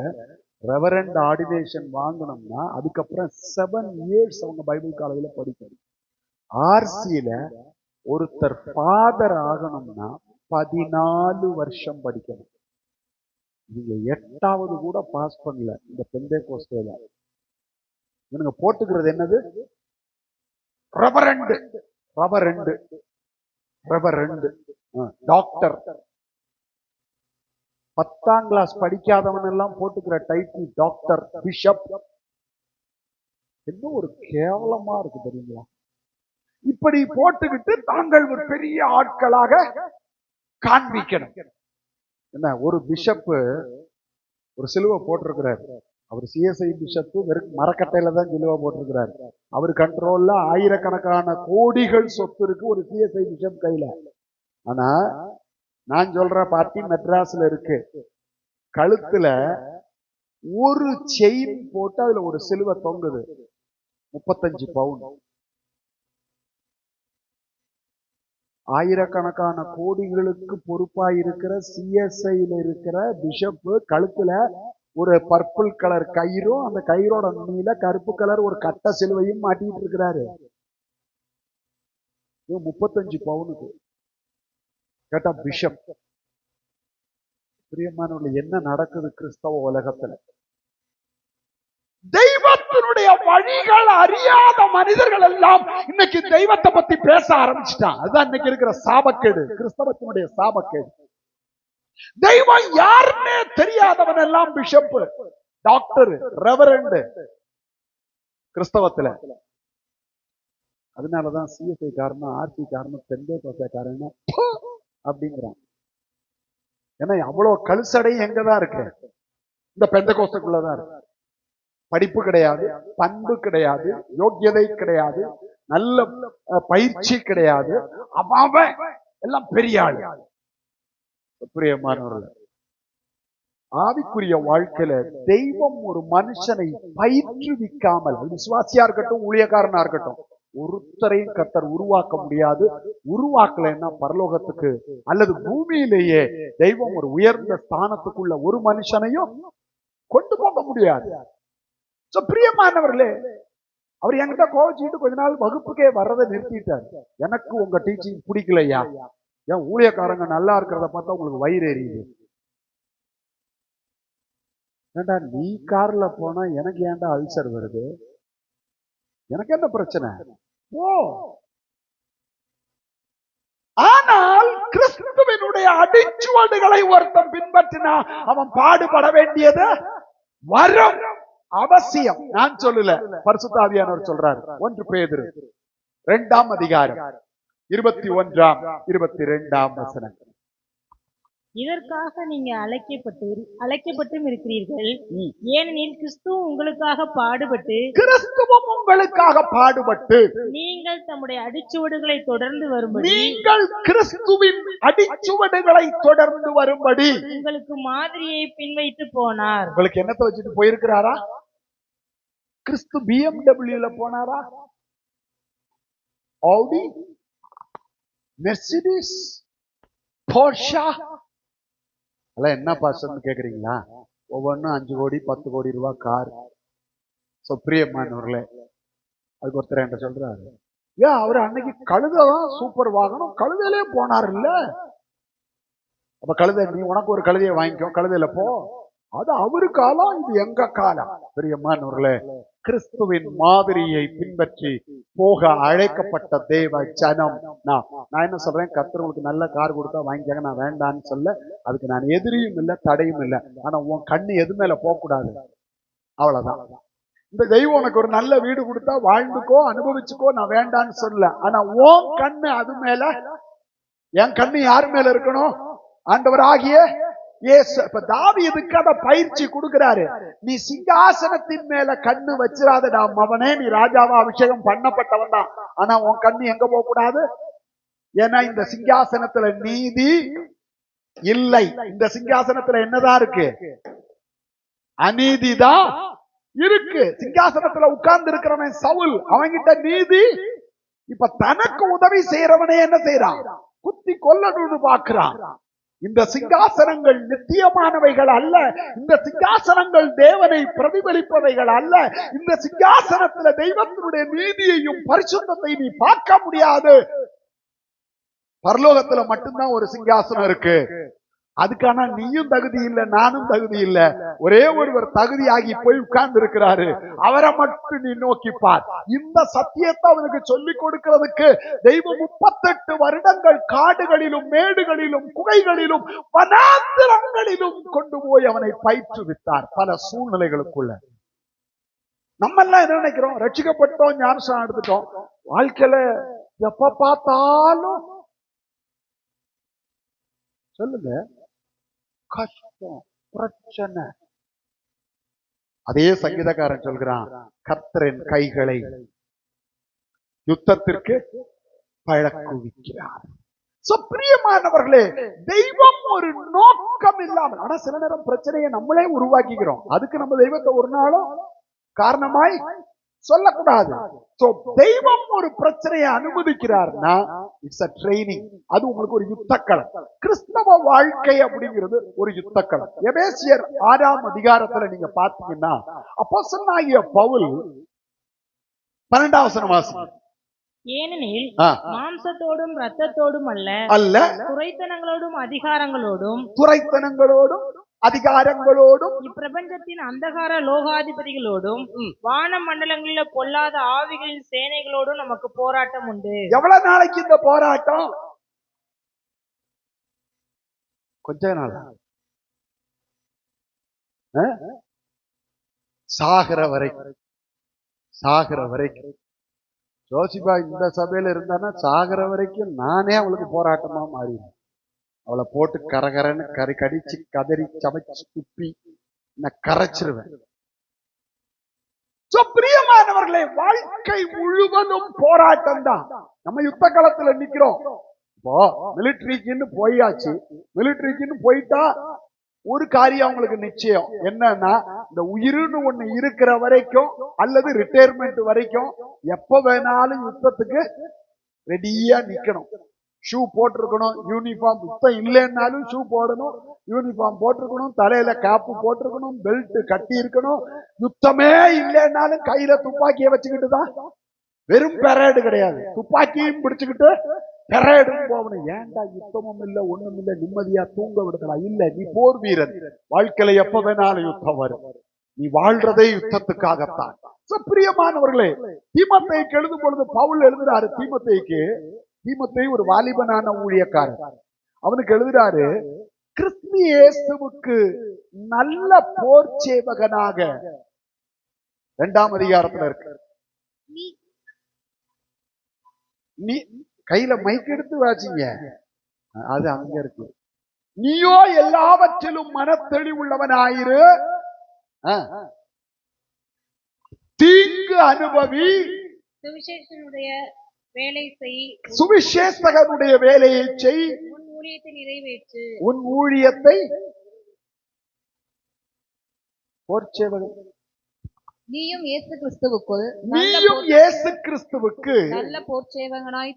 ரெவரண்ட் ஆர்டினேஷன் வாங்கணும்னா அதுக்கப்புறம் 7 இயர்ஸ் அவங்க பைபிள் காலேஜில் படிக்கணும். ஆர்சியில ஒருத்தர் ஃபாதர் ஆகணும்னா 14 வருஷம் படிக்கணும். நீங்க 8வது கூட பாஸ் பண்ணல இந்த பெந்தேகோஸ்தேல. இவனுங்க போட்டுக்கிறது என்னது? Reverend, reverend, reverend, doctor. 10ஆம் கிளாஸ் படிக்காதவன் எல்லாம் போட்டுக்கிற டைட்டில் டாக்டர், பிஷப். என்ன ஒரு கேவலமா இருக்கு தெரியுங்களா? இப்படி போட்டுக்கிட்டு தாங்கள் ஒரு பெரிய ஆட்களாக காண்பிக்கணும். என்ன, ஒரு பிஷப் ஒரு சிலுவை போட்டிருக்கிறார். அவர் சிஎஸ்ஐ பிஷப் வெறும் மரக்கட்டையில தான் சிலுவை போட்டிருக்கிறார். அவர் கண்ட்ரோல்ல ஆயிரக்கணக்கான கோடிகள் சொத்து இருக்கு ஒரு சிஎஸ்ஐ பிஷப் கையில. ஆனா நான் சொல்ற பார்ட்டி மெட்ராஸ்ல இருக்கு. கழுத்துல ஒரு செயின் போட்டு அதுல ஒரு சிலுவை தொங்குது. 35 பவுன். ஆயிரக்கணக்கான கோடிகளுக்கு பொறுப்பாயிருக்கிற சிஎஸ்ஐல இருக்கிற பிஷப் கழுத்துல ஒரு பர்பிள் கலர் கயிறும் அந்த கயிறோட நுனியில கருப்பு கலர் ஒரு கட்ட சிலுவையும் மாட்டிட்டு இருக்கிறாரு. 35 பவுனுக்கு கேட்டா பிஷப். பிரியமானவர்களே, என்ன நடக்குது கிறிஸ்தவ உலகத்துல? தெய்வத்தினுடைய வழிகள் அறியாத மனிதர்கள் எல்லாம் இன்னைக்கு தெய்வத்தை பத்தி பேச ஆரம்பிச்சுட்டான். அதுதான் இன்னைக்கு இருக்கிற சாபக்கேடு, கிறிஸ்தவத்தினுடைய சாபக்கேடு. தெய்வம் யாருன்னே தெரியாதவன் எல்லாம் பிஷப், டாக்டர், ரெவரண்ட் கிறிஸ்தவத்துல. அதனாலதான் சிஎஸ்ஐ காரணம், ஆர்சி காரணம், பெந்தேகோஸ்தே காரணம் அப்படிங்கிறான். ஏன்னா அவ்வளவு கழுசடை எங்கதான் இருக்கு? இந்த பெந்தேகோஸ்தேக்குள்ளதான் இருக்கு. படிப்பு கிடையாது, பண்பு கிடையாது, யோக்கியதை கிடையாது, நல்ல பயிற்சி கிடையாது. அவன் எல்லாம் பெரிய ஆள். பிரியமானவர்களே, ஆவிக்குரிய வாழ்க்கையில தெய்வம் ஒரு மனுஷனை பயிற்றுவிக்காமல், விசுவாசியா இருக்கட்டும் ஊழியக்காரனா இருக்கட்டும், ஒருத்தரையும் கர்த்தர் உருவாக்க முடியாது. உருவாக்கலைன்னா பரலோகத்துக்கு அல்லது பூமியிலேயே தெய்வம் ஒரு உயர்ந்த ஸ்தானத்துக்குள்ள ஒரு மனுஷனையும் கொண்டு போக முடியாது. பிரியமானவர்களே, அவர் என்கிட்ட கோவிச்சுட்டு கொஞ்ச நாள் வகுப்புக்கே வர்றதை நிறுத்திட்டார். எனக்கு உங்க டீச்சிங் பிடிக்கலையா? ஏன் ஊழியக்காரங்க நல்லா இருக்கிறத பார்த்தா உங்களுக்கு வயிறு எரியுது? ஏண்டா நீ கார்ல போனா எனக்கு ஏன்டா அல்சர் வருது? எனக்கு என்ன பிரச்சனை? ஓ, ஆனால் கிறிஸ்துவினுடைய அடிச்சுவடுகளை ஒருத்தன் பின்பற்றினா அவன் பாடுபட வேண்டியது வரும், அவசியம். நான் சொல்லல, பரிசுத்த ஆவியானவர் சொல்றாரு. 1 பேதுரு 2ஆம் அதிகாரம் 21ஆம் 22ஆம் வசனம். இதற்காக நீங்க அழைக்கப்பட்டும் இருக்கிறீர்கள். ஏனெனில் கிறிஸ்துவும் உங்களுக்காக பாடுபட்டு நீங்கள் தம்முடைய அடிச்சுவடுகளை தொடர்ந்து வரும்படி, நீங்கள் கிறிஸ்துவின் அடிச்சுவடுகளை தொடர்ந்து வரும்படி உங்களுக்கு மாதிரியை பின்வைத்து போனார். உங்களுக்கு என்னத்தை வச்சுட்டு போயிருக்கிறாரா? கிறிஸ்து BMW போனாரா? ஆடி, மெர்சிடிஸ், போர்ஷா எல்லாம் என்ன பாஸ்டர்னு கேக்குறீங்களா? ஒவ்வொன்றும் 5 கோடி 10 கோடி ரூபாய் கார். பிரியமானவர்களே, அதுக்கு ஒருத்தர் என்கிட்ட சொல்றாரு, ஏன் அவரு அன்னைக்கு கழுதைதான் சூப்பர் வாகனம், கழுதையிலே போனார் இல்ல? அப்ப கழுதை, நீ உனக்கு ஒரு கழுதையை வாங்கிக்கோ, கழுதையில போ. அது அவரு காலம், இது எங்க காலம். பிரியமானவர்களே, கிறிஸ்துவின் மாதிரியை பின்பற்றி போக அழைக்கப்பட்ட தேவ ஜனம். நான் என்ன சொல்றேன், கர்த்தருக்கு நல்ல கார் கொடுத்தா வாங்கிக்காங்க, நான் வேண்டான்னு சொல்ல. அதுக்கு நான் எதிரியும் இல்லை, தடையும் இல்லை. ஆனா உன் கண்ணு எது மேல போக கூடாது, அவ்வளவுதான். இந்த தெய்வம் உனக்கு ஒரு நல்ல வீடு கொடுத்தா வாழ்ந்துக்கோ, அனுபவிச்சுக்கோ, நான் வேண்டான்னு சொல்ல. ஆனா உன் கண்ணு அது மேல, என் கண்ணு யாரு மேல இருக்கணும்? ஆண்டவராகிய இயேசு. இப்ப தாவீதுக்கு அத பயிற்சி கொடுக்கிறாரு. நீ சிங்காசனத்தின் மேல கண்ணு வச்சிராதடா மவனே, நீ ராஜாவா அபிஷேகம் பண்ணப்பட்டவன் தான். ஆனா உன் கண்ணு எங்க போக கூடாது? ஏன்னா இந்த சிங்காசனத்துல நீதி இல்லை. இந்த சிங்காசனத்துல என்னதான் இருக்கு? அநீதிதான் இருக்கு. சிங்காசனத்துல உட்கார்ந்து இருக்கிறவன் சவுல், அவன்கிட்ட நீதி. இப்ப தனக்கு உதவி செய்யறவனே என்ன செய்யறான்? குத்தி கொல்லணும்னு பாக்குறான். இந்த சிங்காசனங்கள் நித்தியமானவைகள் அல்ல. இந்த சிங்காசனங்கள் தேவனை பிரதிபலிப்பவைகள் அல்ல. இந்த சிங்காசனத்துல தெய்வத்தினுடைய நீதியையும் பரிசுத்தத்தை நீ பார்க்க முடியாது. பரலோகத்துல மட்டும்தான் ஒரு சிங்காசனம் இருக்கு. அதுக்கான நீயும் தகுதி இல்லை, நானும் தகுதி இல்லை. ஒரே ஒருவர் தகுதியாகி போய் உட்கார்ந்து இருக்கிறாரு. அவரை மட்டும் நீ நோக்கிப்பார். இந்த சத்தியத்தை அவனுக்கு சொல்லிக் கொடுக்கிறதுக்கு தெய்வம் 38 வருடங்கள் காடுகளிலும் மேடுகளிலும் குகைகளிலும் வனாந்திரங்களிலும் கொண்டு போய் அவனை பயிற்றுவித்தார் பல சூழ்நிலைகளுக்குள்ள. நம்ம எல்லாம் என்ன நினைக்கிறோம்? ரட்சிக்கப்பட்டோம், ஞானஸ்நானம் எடுத்துட்டோம், வாழ்க்கையில எப்ப பார்த்தாலும் சொல்லுங்க கஷ்டம், பிரச்சனை. அதே சங்கீதக்காரன் சொல்கிறான், கர்த்தரின் கைகளை யுத்தத்திற்கு பழக்குவிக்கிறார். பிரியமானவர்களே, தெய்வம் ஒரு நோக்கம் இல்லாமல், ஆனா சில நேரம் பிரச்சனையை நம்மளே உருவாக்கிக்கிறோம். அதுக்கு நம்ம தெய்வத்தை ஒரு நாளும் காரணமாய் சொல்லக்கூடாது. தெய்வம் ஒரு பிரச்சனையை அனுமதிக்கிறார்னா இட்ஸ் a ட்ரைனிங். அது உங்களுக்கு ஒரு யுத்தக்களம். கிறிஸ்தவ வாழ்க்கை அப்படிங்கிறது ஒரு யுத்தக்களம். எபேசியர் 6ஆம் அதிகாரத்துல நீங்க பாத்தீங்கன்னா அப்போஸ்தலனாகிய பவுல் 12ஆம் வசனம் வாசிங்க. ஏனெனில் மாம்சத்தோடும் இரத்தத்தோடும் அல்ல, துரைத்தனங்களோடும் அதிகாரங்களோடும் இப்பிரபஞ்சத்தின் அந்தகார லோகாதிபதிகளோடும் வான மண்டலங்களில் பொல்லாத ஆவிகளின் சேனைகளோடும் நமக்கு போராட்டம் உண்டு. எவ்வளவு நாளைக்கு இந்த போராட்டம்? கொஞ்ச நாள். சாகிற வரைக்கும். ஜோசிபா இந்த சபையில இருந்தானா சாகிற வரைக்கும் நானே அவளுக்கு போராட்டமா மாறிடுவேன். அவளை போட்டு கரகரன்னு கடிச்சு கதறி சமைச்சு துப்பி நான் கரைச்சிருவேன். பிரியமானவர்களே, வாழ்க்கை முழுவதும் போராட்டம் தான். நம்ம யுத்த களத்துல நிக்கிறோம். இப்போ மிலிட்டரிக்குன்னு போயாச்சு. மிலிட்டரிக்குன்னு போயிட்டா ஒரு காரியம் அவங்களுக்கு நிச்சயம் என்னன்னா, இந்த உயிர்னு ஒண்ணு இருக்கிற வரைக்கும் அல்லது ரிட்டையர்மெண்ட் வரைக்கும் எப்ப வேணாலும் யுத்தத்துக்கு ரெடியா நிக்கணும். ஷூ போட்டிருக்கணும், யூனிஃபார்ம். யுத்தம் இல்லைன்னாலும் ஷூ போடணும், யூனிஃபார்ம் போட்டிருக்கணும், தலையில காப்பு போட்டிருக்கணும், பெல்ட் கட்டி இருக்கணும். யுத்தமே இல்லைன்னாலும் கையில துப்பாக்கியை வச்சுக்கிட்டு தான். வெறும் பெரேடு கிடையாது, துப்பாக்கியும் பிடிச்சுக்கிட்டு பெரேடும் போகணும். ஏன்டா யுத்தமும் இல்லை, ஒண்ணும் இல்லை, நிம்மதியா தூங்க விடுக்கலாம்? இல்ல, நீ போர் வீரன். வாழ்க்கையில எப்ப வேணாலும் யுத்தம் வரும். நீ வாழ்றதே யுத்தத்துக்காகத்தான். பிரியமானவர்களே, தீமோத்தேயுக்கு எழுதும் பொழுது பவுல் எழுதுறாரு தீமோத்தேயு ஒரு வாலிபனான ஊழியக்காரன். அவனுக்கு எழுதுறாரு, கிறிஸ்து இயேசுவுக்கு நல்ல போர் சேவகனாக 2ஆம் அதிகாரத்துல இருக்கு. நீ கையில மைக் எடுத்து வாசிங்க, அது அங்க இருக்கு. நீயோ எல்லாவற்றிலும் மனத்தெளிவுள்ளவனாயிரு, தீங்கு அனுபவி, சுவிசேஷகனுடைய வேலையை செய், உன் ஊழியத்தை நீயும் இயேசு கிறிஸ்துவுக்கு நல்ல போர்ச்சேவகனாய்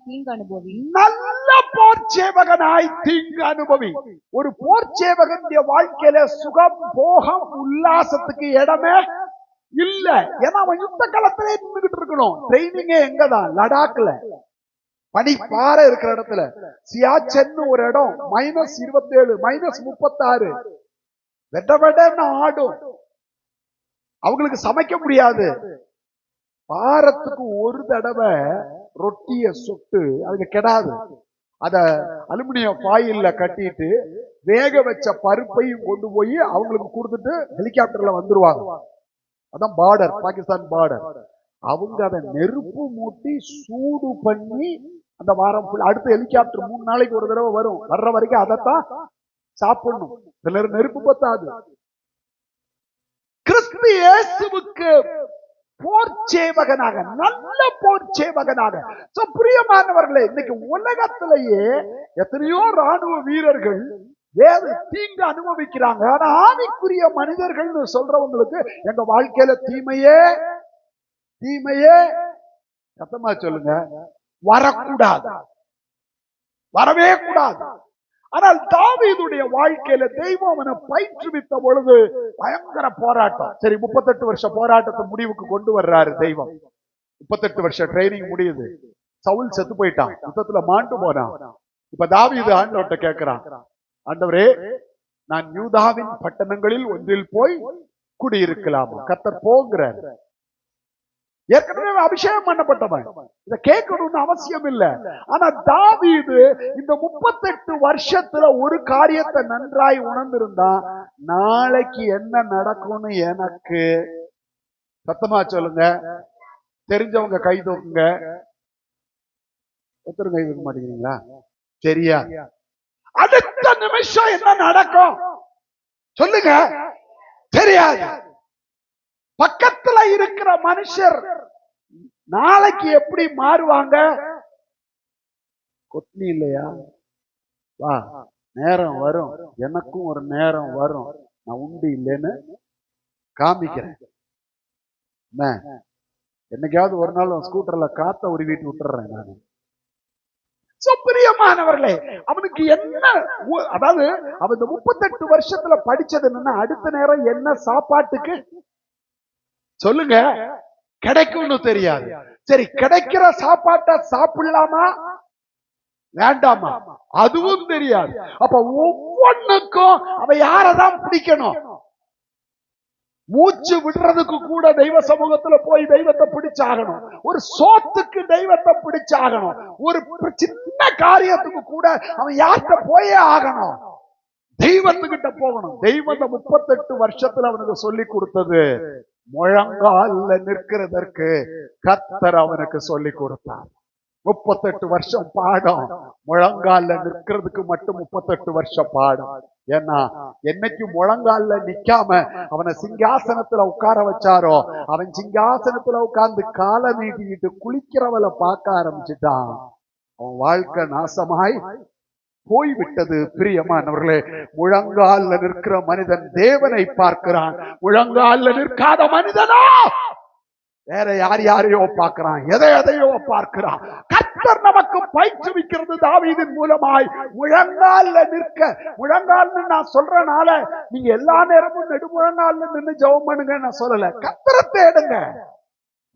தீங்கு அனுபவி. ஒரு போர்ச்சேவகனுடைய வாழ்க்கையில சுகம், போகம், உல்லாசத்துக்கு இடமே இல்ல. ஏன்னா அவன் யுத்த களத்திலே நின்றுகிட்டு இருக்கணும். ட்ரைனிங்கே எங்கதான்? லடாக்ல பனி பாறை இருக்கிற இடத்துல. சியாச்சென்னு ஒரு இடம் -27 -36 வெட்ட ஆடும். அவங்களுக்கு சமைக்க முடியாது. வாரத்துக்கு ஒரு தடவை ரொட்டிய சுட்டு, அதுக்கு கெடாது, அத அலுமினியம் ஃபாயில்ல கட்டிட்டு வேக வச்ச பருப்பையும் கொண்டு போய் அவங்களுக்கு கொடுத்துட்டு ஹெலிகாப்டர்ல வந்துருவாங்க. அதான் பார்டர், பாகிஸ்தான் பார்டர். அவங்க அதை நெருப்பு மூட்டி சூடு பண்ணி அந்த வாரம் அடுத்த ஹெலிகாப்டர் 3 நாளைக்கு ஒரு தடவை வரும். வர்ற வரைக்கும் அதைத்தான் சாப்பிடணும். சிலர் நெருப்பு பத்தாது. கிறிஸ்து இயேசுவுக்கு போர் சேவகனாக, நல்ல போர் சேவகனாக. பிரியமானவர்களே, இன்னைக்கு உலகத்திலேயே எத்தனையோ ராணுவ வீரர்கள் வேறு தீங்கு அனுபவிக்கிறாங்க. ஆனா ஆவிக்குரிய மனிதர்கள் சொல்றவங்களுக்கு எங்க வாழ்க்கையில தீமையே சத்தமா சொல்லுங்க, வரக்கூடாது, வரவே கூடாது. ஆனால் தாவீதுடைய வாழ்க்கையில தெய்வம் அவனை பயிற்றுவித்த பொழுது பயங்கர போராட்டம். சரி, 38 வருஷ போராட்டத்தை முடிவுக்கு கொண்டு வர்றாரு தெய்வம். 38 வருஷ ட்ரைனிங் முடியுது. சவுல் செத்து போயிட்டான், யுத்தத்துல மாண்டு போனான். இப்ப தாவீது ஆண்டவர்கிட்ட கேட்கிறான், ஆண்டவரே நான் யூதாவின் பட்டணங்களில் ஒன்றில் போய் குடியிருக்கலாம். கர்த்தர் போகிறார். ஏற்கனவே அபிஷேகம் பண்ணப்பட்டவன், இத கேட்கணும்னு அவசியம் இல்ல. ஆனா தாவீது இந்த 38 வருஷத்துல ஒரு காரியத்தை நன்றாய் உணர்ந்திருந்தா, நாளைக்கு என்ன நடக்கும்னு எனக்கு சத்தமா சொல்லுங்க. தெரிஞ்சவங்க கை தூக்குங்க. ஒருத்தர் கை தூக்க மாட்டேங்கிறீங்களா? சரியா? அடுத்த நிமிஷம் என்ன நடக்கும் சொல்லுங்க. தெரியாது. பக்கத்துல இருக்கிற மனுஷர் நாளைக்கு எப்படி மாறுவாங்க? கொத்னி இல்லையா? வா, நேரம் வரும், எனக்கும் ஒரு நேரம் வரும், நான் உண்டு இல்லைன்னு காமிக்கிறேன். என்னைக்காவது ஒரு நாள் ஸ்கூட்டர்ல காத்த உருவிட்டு விட்டுறேன் நான். பிரியமானவர்களே, அவனுக்கு என்ன, அதாவது அவன் இந்த 38 வருஷத்துல படிச்சது என்னன்னா, அடுத்த நேரம் என்ன சாப்பாட்டுக்கு சொல்லுங்க கிடைக்கும்னு தெரியாது. சரி, கிடைக்கிற சாப்பாட்டை சாப்பிடலாமா வேண்டாமா அதுவும் தெரியாது. அப்ப ஒவ்வொன்னுக்கும் அவன் யாரதான் பிடிக்கணும்? மூச்சு விடுறதுக்கு கூட தெய்வ சமூகத்துல போய் தெய்வத்தை பிடிச்சாகணும். ஒரு சோத்துக்கு தெய்வத்தை பிடிச்சாகணும். ஒரு சின்ன காரியத்துக்கு கூட அவன் யார்கிட்ட போயே ஆகணும்? தெய்வத்துக்கிட்ட போகணும். தெய்வத்தை 38 வருஷத்துல அவனுக்கு சொல்லி கொடுத்தது முழங்கால்ல நிற்கிறதற்கு கர்த்தர் அவனுக்கு சொல்லி கொடுத்தார். 38 வருஷம் பாடம். முழங்கால்ல நிற்கிறதுக்கு மட்டும் 38 வருஷம் பாடம். ஏன்னா என்னைக்கு முழங்கால்ல நிக்காம அவனை சிங்காசனத்துல உட்கார வச்சாரோ, அவன் சிங்காசனத்துல உட்கார்ந்து காலை நீட்டிக்கிட்டு குளிக்கிறவளை பார்க்க ஆரம்பிச்சுட்டான். அவன் வாழ்க்கை நாசமாய் போய்விட்டது. பிரியமானவர்களே, முழங்கால்ல நிற்கிற மனிதன் தேவனை பார்க்கிறான். முழங்கால்ல நிற்காத மனிதனா வேற யாரையோ பார்க்கிறான், எதையோ பார்க்கிறான். கர்த்தர் நமக்கு பயிற்றுவிக்கிறது தாவீதின் மூலமாய். முழங்கால்ல நிற்க, முழங்கால்னு நான் சொல்றனால நீங்க எல்லா நேரமும் நெடுமுழங்கால்ல நின்று ஜெபம் பண்ணுங்க நான் சொல்லல. கர்த்தரை தேடுங்க.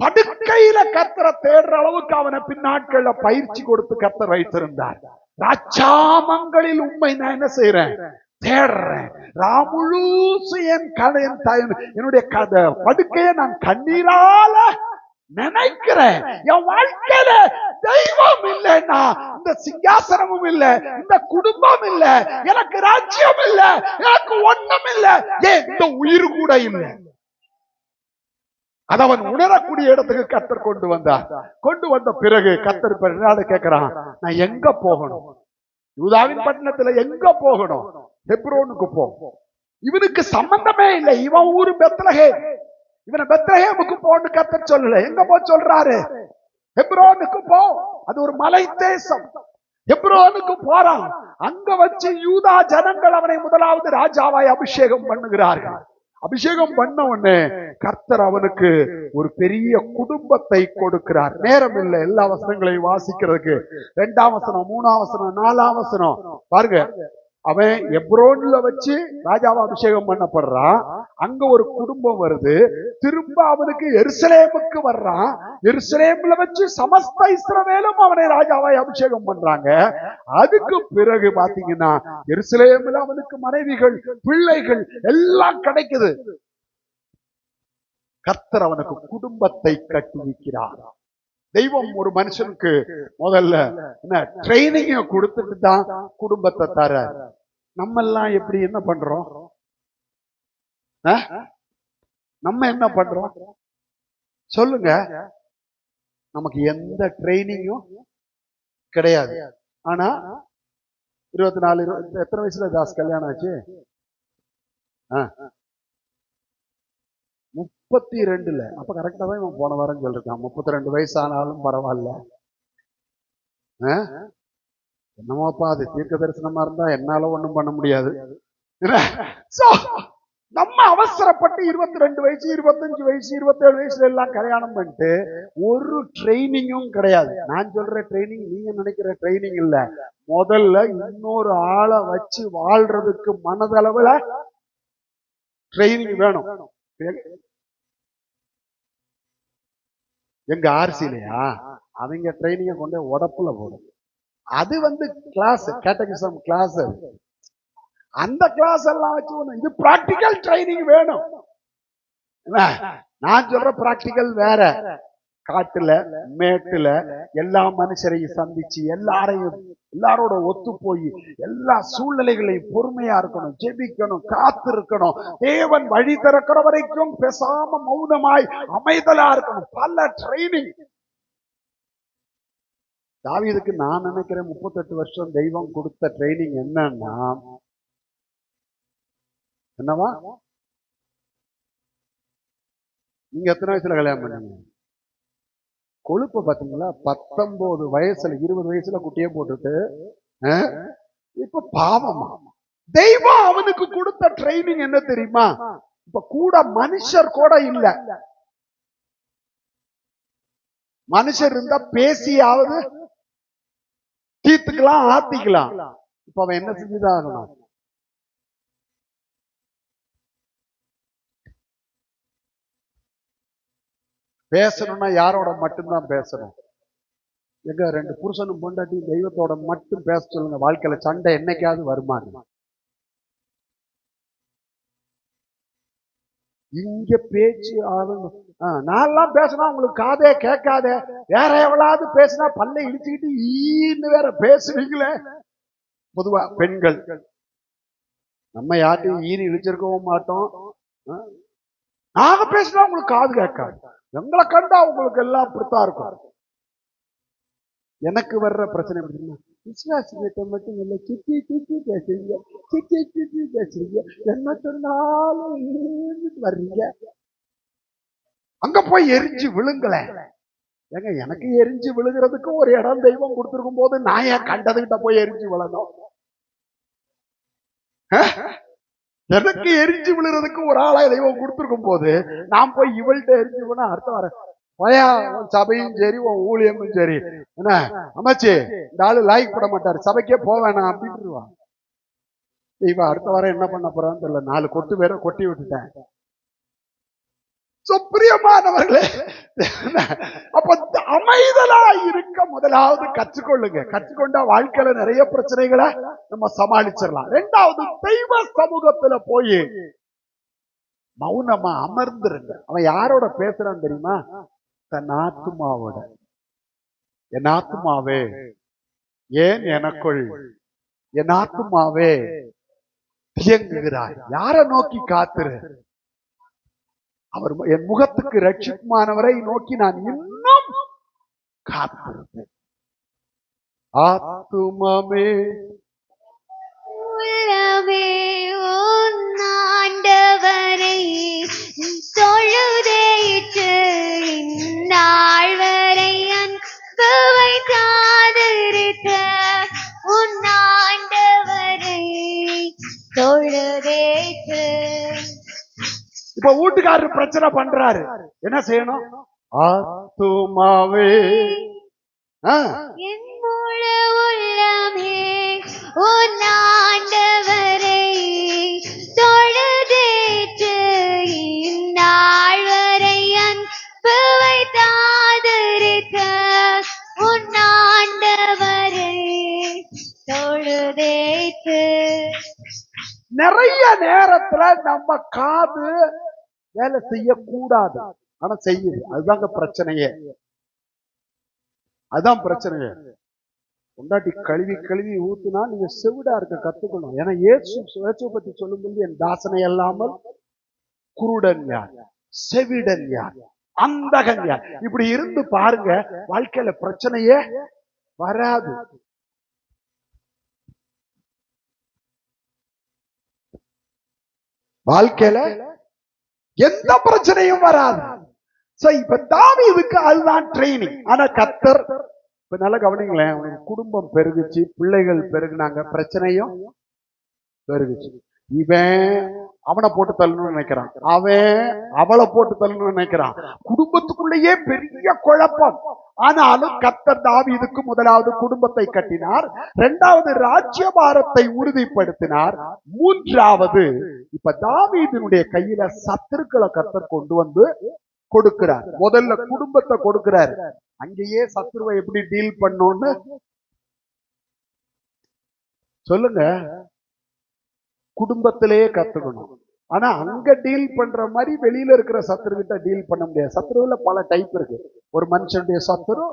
படுக்கையில கர்த்தரை தேடுற அளவுக்கு அவனை பின்னாட்கள்ல பயிற்சி கொடுத்து கர்த்தர் வைத்திருந்தார். ராஜாமங்களில் உண்மை நான் என்ன செய்யறேன்? தேடுறேன். ராமுழுசு என் என்னுடைய படுக்கையை நான் கண்ணீரால நினைக்கிறேன். என் வாழ்க்கையில தெய்வம் இல்லைன்னா இந்த சிங்காசனமும் இல்ல, இந்த குடும்பம் இல்ல, எனக்கு ராஜ்யம் இல்ல, எனக்கு ஒண்ணும் இல்ல, ஏன் இந்த உயிர் கூட இல்லை. அதவன் உணரக்கூடிய இடத்துக்கு கர்த்தர் கொண்டு வந்தார். கொண்டு வந்த பிறகு கர்த்தர் கேட்கிறான், நான் எங்க போகணும்? யூதாவின் பட்டணத்துல எங்க போகணும்? ஹெப்ரோனுக்கு போ. இவனுக்கு சம்பந்தமே இல்லை. இவன் ஊரு பெத்லகேம். இவனை பெத்லகேமுக்கு போன்னு கர்த்தர் சொல்லல. எங்க போ சொல்றாரு? ஹெப்ரோனுக்கு போ. அது ஒரு மலை தேசம். ஹெப்ரோனுக்கு போறான். அங்க வச்சு யூதா ஜனங்கள் அவனை முதலாவது ராஜாவாய் அபிஷேகம் பண்ணுகிறார்கள். அபிஷேகம் பண்ண உடனே கர்த்தர் அவனுக்கு ஒரு பெரிய குடும்பத்தை கொடுக்கிறார். நேரம் இல்லை எல்லா வசனங்களையும் வாசிக்கிறதுக்கு. 2ஆம் வசனம், 3ஆம் வசனம், 4ஆம் வசனம் பாருங்க. அவன் எப்ரோன்ல வச்சு ராஜாவை அபிஷேகம் பண்ணப்படுறான். அங்க ஒரு குடும்பம் வருது. திரும்ப அவனுக்கு எருசலேமுக்கு வர்றான். எருசலேம்ல வச்சு சமஸ்த இஸ்ரவேலும் அவனை ராஜாவாய் அபிஷேகம் பண்றாங்க. அதுக்கு பிறகு பாத்தீங்கன்னா எருசலேம்ல அவனுக்கு மனைவிகள், பிள்ளைகள் எல்லாம் கிடைக்குது. கர்த்தர் அவனுக்கு குடும்பத்தை கட்டி வைக்கிறார். தெய்வம் ஒரு மனுஷனுக்கு முதல்ல என்ன ட்ரைனிங்க கொடுத்துட்டு தான் குடும்பத்தை தர. நம்ம எல்லாம் எப்படி என்ன பண்றோம்? நம்ம என்ன பண்றோம் சொல்லுங்க. நமக்கு எந்த ட்ரைனிங்கும் கிடையாது. ஆனா 24 எத்தனை வயசுல தாஸ் கல்யாணம் ஆச்சு? 32ல. அப்ப கரெக்டா தான் இவன் போன வாரம் சொல்லிருக்கான். 32 வயசு ஆனாலும் பரவாயில்ல. என்னமோப்பா அது தீர்க்க தரிசனமா இருந்தா என்னால ஒண்ணும் பண்ண முடியாது. நம்ம அவசரப்பட்டு 22 வயசு, 25 வயசு, 27 வயசுல எல்லாம் கல்யாணம் பண்ணிட்டு ஒரு ட்ரைனிங்கும் கிடையாது. நான் சொல்ற ட்ரைனிங் நீங்க நினைக்கிற ட்ரைனிங் இல்ல. முதல்ல இன்னொரு ஆளை வச்சு வாழ்றதுக்கு மனதளவுல ட்ரைனிங் வேணும். எங்க ஆர்சிலையா அவங்க ட்ரைனிங்க கொண்டு உடப்புல போடும். அது கிளாஸ், கேட்டகிசம் கிளாஸ். அந்த கிளாஸ் எல்லாம் வச்சு இது பிராக்டிக்கல் ட்ரைனிங் வேணும். நான் சொல்ற பிராக்டிக்கல் வேற. காட்டுல மேட்டுல எல்லா மனுஷரையும் சந்திச்சு எல்லாரோட ஒத்து போய் எல்லா சூழ்நிலைகளையும் பொறுமையா இருக்கணும், ஜெபிக்கணும், காத்து இருக்கணும், தேவன் வழி திறக்கிற வரைக்கும் பேசாம மௌனமாய் அமைதலா இருக்கணும். பல ட்ரைனிங். தாவீதுக்கு நான் நினைக்கிறேன் 38 வருஷம் தெய்வம் கொடுத்த ட்ரைனிங் என்னவா? நீங்க எத்தனை வயசுல கல்யாணம் பண்ணீங்க? கொழுப்பு பாத்தீங்களா? 19 வயசுல 20 வயசுல குட்டியே போட்டுட்டு இப்ப பாவமா. தெய்வம் அவனுக்கு கொடுத்த ட்ரைனிங் என்ன தெரியுமா? இப்ப கூட மனுஷர் கூட இல்ல. மனுஷர் இருந்தா பேசியாவது தீர்த்துக்கலாம், ஆத்திக்கலாம். இப்ப அவன் என்ன செஞ்சுதான் ஆகணும்? பேசணும்னா யாரோட மட்டும்தான் பேசணும். எங்க 2 புருஷனும் பொண்டாட்டி தெய்வத்தோட மட்டும் பேச சொல்லுங்க. வாழ்க்கையில சண்டை என்னைக்காவது வருமானு? இங்க பேச்சு ஆகணும். நான்லாம் பேசினா உங்களுக்கு காதே கேட்காத. வேற எவ்வளவு பேசினா பல்ல இடிச்சுக்கிட்டு ஈன்னு வேற பேசுவீங்களே. பொதுவா பெண்கள் நம்ம யார்ட்டையும் ஈனி இழிச்சிருக்கவும் மாட்டோம். நாங்க பேசினா உங்களுக்கு காது கேட்காது. எங்களை கண்டா உங்களுக்கு எல்லாம் அப்படித்தான் இருக்கும். எனக்கு வர்ற பிரச்சனை எப்படின்னா, விசுவாசிகிட்ட மட்டும் இல்லை, சித்தி சித்தி பேசுறீங்க, சித்தி சித்தி பேசுறீங்க, என்ன சொன்னாலும் வர்றீங்க. அங்க போய் எரிஞ்சு விழுங்கல. ஏங்க, எனக்கு எரிஞ்சு விழுகிறதுக்கு ஒரு இடம் தெய்வம் கொடுத்திருக்கும் போது நான் ஏன் கண்டதுகிட்ட போய் எரிஞ்சு விழணும்? எனக்கு எரிஞ்சு விழுறதுக்கு ஒரு ஆளா தெய்வம் கொடுத்திருக்கும் போது நான் போய் இவள்கிட்ட எரிஞ்சு விழா அர்த்தம் வர போயா? உன் சபையும் சரி, உன் ஊழியமும் சரி, என்ன அமைச்சு இந்த ஆளு லாய்க்கு போட மாட்டாரு, சபைக்கே போவேணாம் அப்படின்ட்டுருவா. தெய்வம் அடுத்த வாரம் என்ன பண்ண போறான்னு தெரியல. 4 கொட்டு வேற கொட்டி விட்டுட்டேன். பிரியமானவர்களே, அப்ப அமைதலா இருக்க முதலாவது கற்றுக்கொள்ளுங்க. கற்றுக்கொண்டா வாழ்க்கையில நிறைய பிரச்சனைகளை நம்ம சமாளிச்சிடலாம். 2வது, தெய்வ சமூகத்துல போய் மௌனமா அமர்ந்துருங்க. அவன் யாரோட பேசுறான் தெரியுமா? தன் ஆத்துமாவோட. என் ஆத்துமாவே ஏன் எனக்குள், என் ஆத்துமாவே தியங்குகிறாய். யாரை நோக்கி காத்துரு? அவர் என் முகத்துக்கு ரட்சிக்குமானவரை நோக்கி நான் இன்னும் காத்திருப்பேன். ஆத்துமமே ஆண்டவரை தொழுதேற்று இந்நாள் வரை அன்பு வைத்தாதிருக்க உன் ஆண்டவரை தொழுதேற்று. இப்ப வீட்டுக்காரர் பிரச்சனை பண்றாரு, என்ன செய்யணும்? ஆத்துமாவே என் முழு உள்ளமே உன் ஆண்டவரை தொழுதேற்று இந்நாள் வரை அன்பு வைத்தாதிருக்க உன் ஆண்டவரை தொழுதேற்று. நிறைய நேரத்துல நம்ம காது வேலை செய்யக்கூடாது, ஆனா செய்யுது. அதுதாங்க பிரச்சனையே. அதுதான் பிரச்சனையே. கொண்டாட்டி கழுவி கழுவி ஊத்துனா நீங்க செவிடா இருக்க கத்துக்கணும். ஏன்னா இயேசு பத்தி சொல்லும்போது என் தாசனை அல்லாமல் குருடன் யார், செவிடன் யார், அந்தகன் யார்? இப்படி இருந்து பாருங்க, வாழ்க்கையில பிரச்சனையே வராது. வாழ்க்கையில எந்த பிரச்சனையும் வராது. இப்ப தாவீதுக்கு அதுதான் ட்ரைனிங். ஆனா கர்த்தர், இப்ப நல்லா கவனிங்களேன், குடும்பம் பெருகுச்சு, பிள்ளைகள் பெருகுனாங்க, பிரச்சனையும் பெருகுச்சு. இவன் அவனை போட்டு தள்ளணும்னு நினைக்கிறான், அவன் அவளை போட்டு தள்ளணும்னு நினைக்கிறான். குடும்பத்துக்குள்ளேயே பெரிய குழப்பம். ஆனாலும் கர்த்தர் தாவீதுக்கு முதலாவது குடும்பத்தை கட்டினார், 2வது ராஜ்யபாரத்தை உறுதிப்படுத்தினார், 3வது இப்ப தாவீதினுடைய கையில சத்துருக்களை கர்த்தர் கொண்டு வந்து கொடுக்கிறார். முதல்ல குடும்பத்தை கொடுக்கிறார். அங்கேயே சத்துருவை எப்படி டீல் பண்ணோன்னு சொல்லுங்க. குடும்பத்திலேயே கத்துக்கணும். ஆனா அங்க டீல் பண்ற மாதிரி வெளியில இருக்கிற சத்துரு கிட்ட டீல் பண்ண முடியாது. சத்துருவுல பல டைப் இருக்கு. ஒரு மனுஷனுடைய சத்துரு,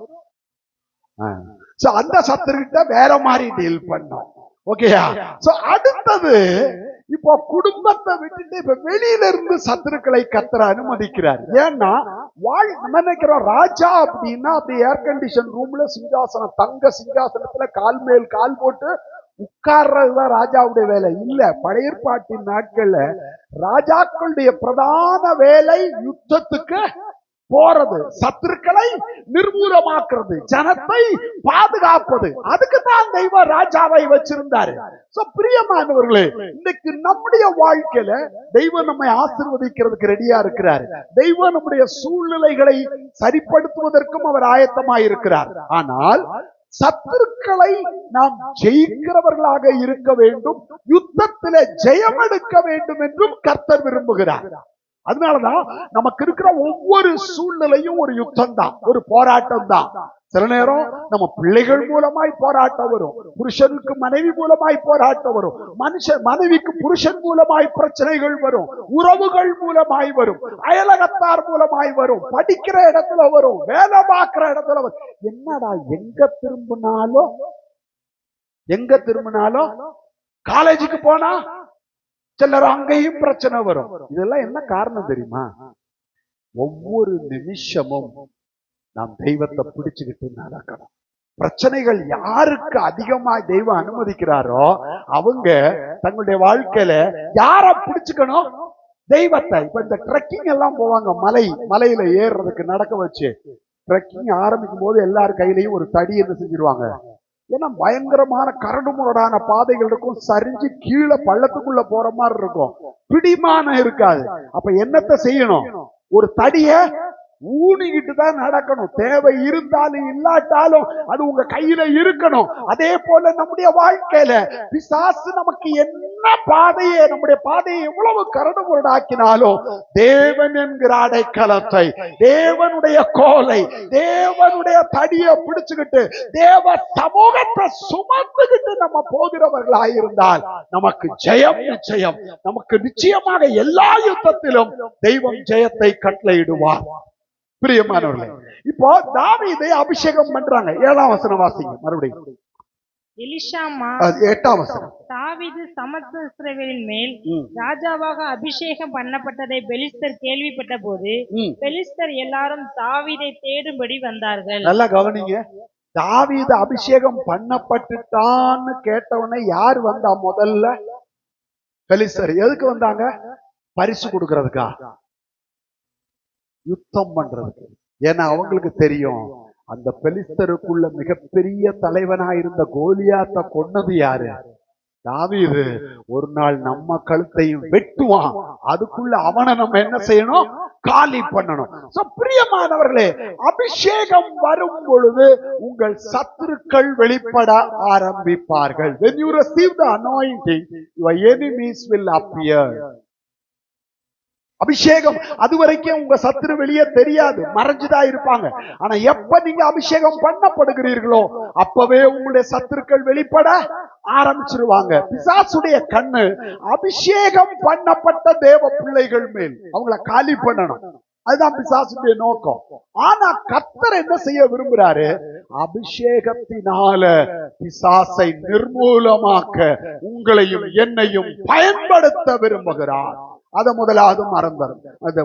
அந்த சத்துரு கிட்ட வேற மாதிரி டீல் பண்ணோம். ஓகேயா? சோ அடுத்தது இப்போ குடும்பத்தை விட்டுட்டு இப்ப வெளியில இருந்து சத்துருக்களை கத்தர அனுமதிக்கிறார். ஏன்னா நினைக்கிறோம் ராஜா அப்படின்னா அப்படி ஏர் கண்டிஷன் ரூம்ல சிங்காசனம், தங்க சிங்காசனத்துல கால் மேல் கால் போட்டு உட்கார்றதுதான் ராஜாவுடைய வேலை இல்ல. பழைய ஏற்பாட்டின் நாட்கள்ல ராஜாக்களுடைய பிரதான வேலை யுத்தத்துக்கு போறது, சத்துருக்களை நிர்மூலமாக்குறது, ஜனத்தை பாதுகாப்பது. அதுக்குதான் தெய்வ ராஜாவை வச்சிருந்தாரு. பிரியமானவர்களே, இன்னைக்கு நம்முடைய வாழ்க்கையில தெய்வம் நம்மை ஆசீர்வதிக்கிறதுக்கு ரெடியா இருக்கிறார். தெய்வம் நம்முடைய சூழ்நிலைகளை சரிப்படுத்துவதற்கும் அவர் ஆயத்தமாய் இருக்கிறார். ஆனால் சத்துருக்களை நாம் ஜெயிக்கிறவர்களாக இருக்க வேண்டும், யுத்தத்திலே ஜெயம் எடுக்க வேண்டும் என்றும் கர்த்தர் விரும்புகிறார். அதனாலதான் நமக்கு இருக்கிற ஒவ்வொரு சூழ்நிலையும் ஒரு யுத்தம் தான், ஒரு போராட்டம் தான். சில நேரம் நம்ம பிள்ளைகள் மூலமாய் போராட்டம் வரும், புருஷனுக்கு மனைவி மூலமாய் போராட்டம் வரும், மனைவிக்கு புருஷன் மூலமாய் பிரச்சனைகள் வரும், உறவுகள் மூலமாய் வரும், அயலகத்தார் மூலமாய் வரும், படிக்கிற இடத்துல வரும், வேலை பார்க்கிற இடத்துல வரும். என்னடா எங்க திரும்பினாலும் காலேஜுக்கு போனா சிலர் அங்கேயும் பிரச்சனை வரும். இதெல்லாம் என்ன காரணம் தெரியுமா? ஒவ்வொரு நிமிஷமும் நாம் தெய்வத்தை பிடிச்சுக்கிட்டு நடக்கணும். பிரச்சனைகள் யாருக்கு அதிகமா தெய்வம் அனுமதிக்கிறாரோ அவங்க தங்களுடைய வாழ்க்கையில யார பிடிச்சுக்கணும்? தெய்வத்தை. இப்ப இந்த ட்ரெக்கிங் எல்லாம் போவாங்க, மலையில ஏறுறதுக்கு நடக்க வச்சு ட்ரெக்கிங் ஆரம்பிக்கும் போது எல்லார் கையிலையும் ஒரு தடி என்ன செஞ்சிருவாங்க. ஏன்னா பயங்கரமான கரடு முரடான பாதைகள் இருக்கும், சரிஞ்சு கீழே பள்ளத்துக்குள்ள போற மாதிரி இருக்கும், பிடிமானம் இருக்காது. அப்ப என்னத்தை செய்யணும்? ஒரு தடிய ஊனிக்கிட்டு தான் நடக்கணும். தேவை இருந்தாலும் இல்லாட்டாலும் அது உங்க கையில இருக்கணும். அதே போல நம்முடைய வாழ்க்கையில பிசாசு நமக்கு என்ன பாதையை, நம்முடைய பாதையை எவ்வளவு கரடு முரடாக்கினாலும் தேவன் என்கிற அடைக்கலத்தை, தேவனுடைய கோலை, தேவனுடைய தடியை பிடிச்சுக்கிட்டு தேவ சமூகத்தை சுமந்துகிட்டு நம்ம போகிறவர்களாயிருந்தால் நமக்கு ஜெயம் நிச்சயம். நமக்கு நிச்சயமாக எல்லா யுத்தத்திலும் தெய்வம் ஜெயத்தை கட்டளையிடுவார். பிரியமானவர்களே, இப்போ தாவீதை அபிஷேகம் பண்றாங்க. 7ஆம் வசனம் வாசிங்க மறுபடியும். எலிஷாமா 8ஆம் வசனம். தாவீது சமஸ்த இஸ்ரவேலின் மேல் ராஜாவாக அபிஷேகம் பண்ணப்பட்டதை பெலிஸ்தர் கேள்விப்பட்ட போது பெலிஸ்தர் எல்லாரும் தாவீதை தேடும்படி வந்தார்கள். நல்லா கவனிங்க. தாவீது அபிஷேகம் பண்ணப்பட்டுட்டான்னு கேட்டவனே யார் வந்தா? முதல்ல பெலிஸ்தர். எதுக்கு வந்தாங்க? பரிசு கொடுக்கறதுக்கா? யுத்தம் பண்றதுக்கு. ஏன்னா அவங்களுக்கு தெரியும் அந்த பெலிஸ்தருக்குள்ள மிகப்பெரிய தலைவனாயிருந்த கோலியாத்தை கொன்னது யாரு? தாவீது. ஒரு நாள் நம்ம கழுத்தையும் வெட்டுவான், அதுக்குள்ள அவனை நம்ம என்ன செய்யணும்? காலி பண்ணணும். பிரியமானவர்களே, அபிஷேகம் வரும் பொழுது உங்கள் சத்துருக்கள் வெளிப்பட ஆரம்பிப்பார்கள். When you receive the anointing, your enemies will appear. அபிஷேகம் அது வரைக்கும் உங்க சத்துரு வெளியே தெரியாது, மறைஞ்சுதான் இருப்பாங்க. ஆனா எப்ப நீங்க அபிஷேகம் பண்ணப்படுகிறீர்களோ அப்பவே உங்களுடைய சத்துருக்கள் வெளிப்பட ஆரம்பிச்சிருவாங்க. பிசாசுடைய கண்ணு அபிஷேகம் பண்ணப்பட்ட தேவ பிள்ளைகள் மேல், அவங்கள காலி பண்ணணும். அதுதான் பிசாசுடைய நோக்கம். ஆனா கர்த்தர் என்ன செய்ய விரும்புறாரு? அபிஷேகத்தினால பிசாசை நிர்மூலமாக்க உங்களையும் என்னையும் பயன்படுத்த விரும்புகிறார். அதை முதலாவது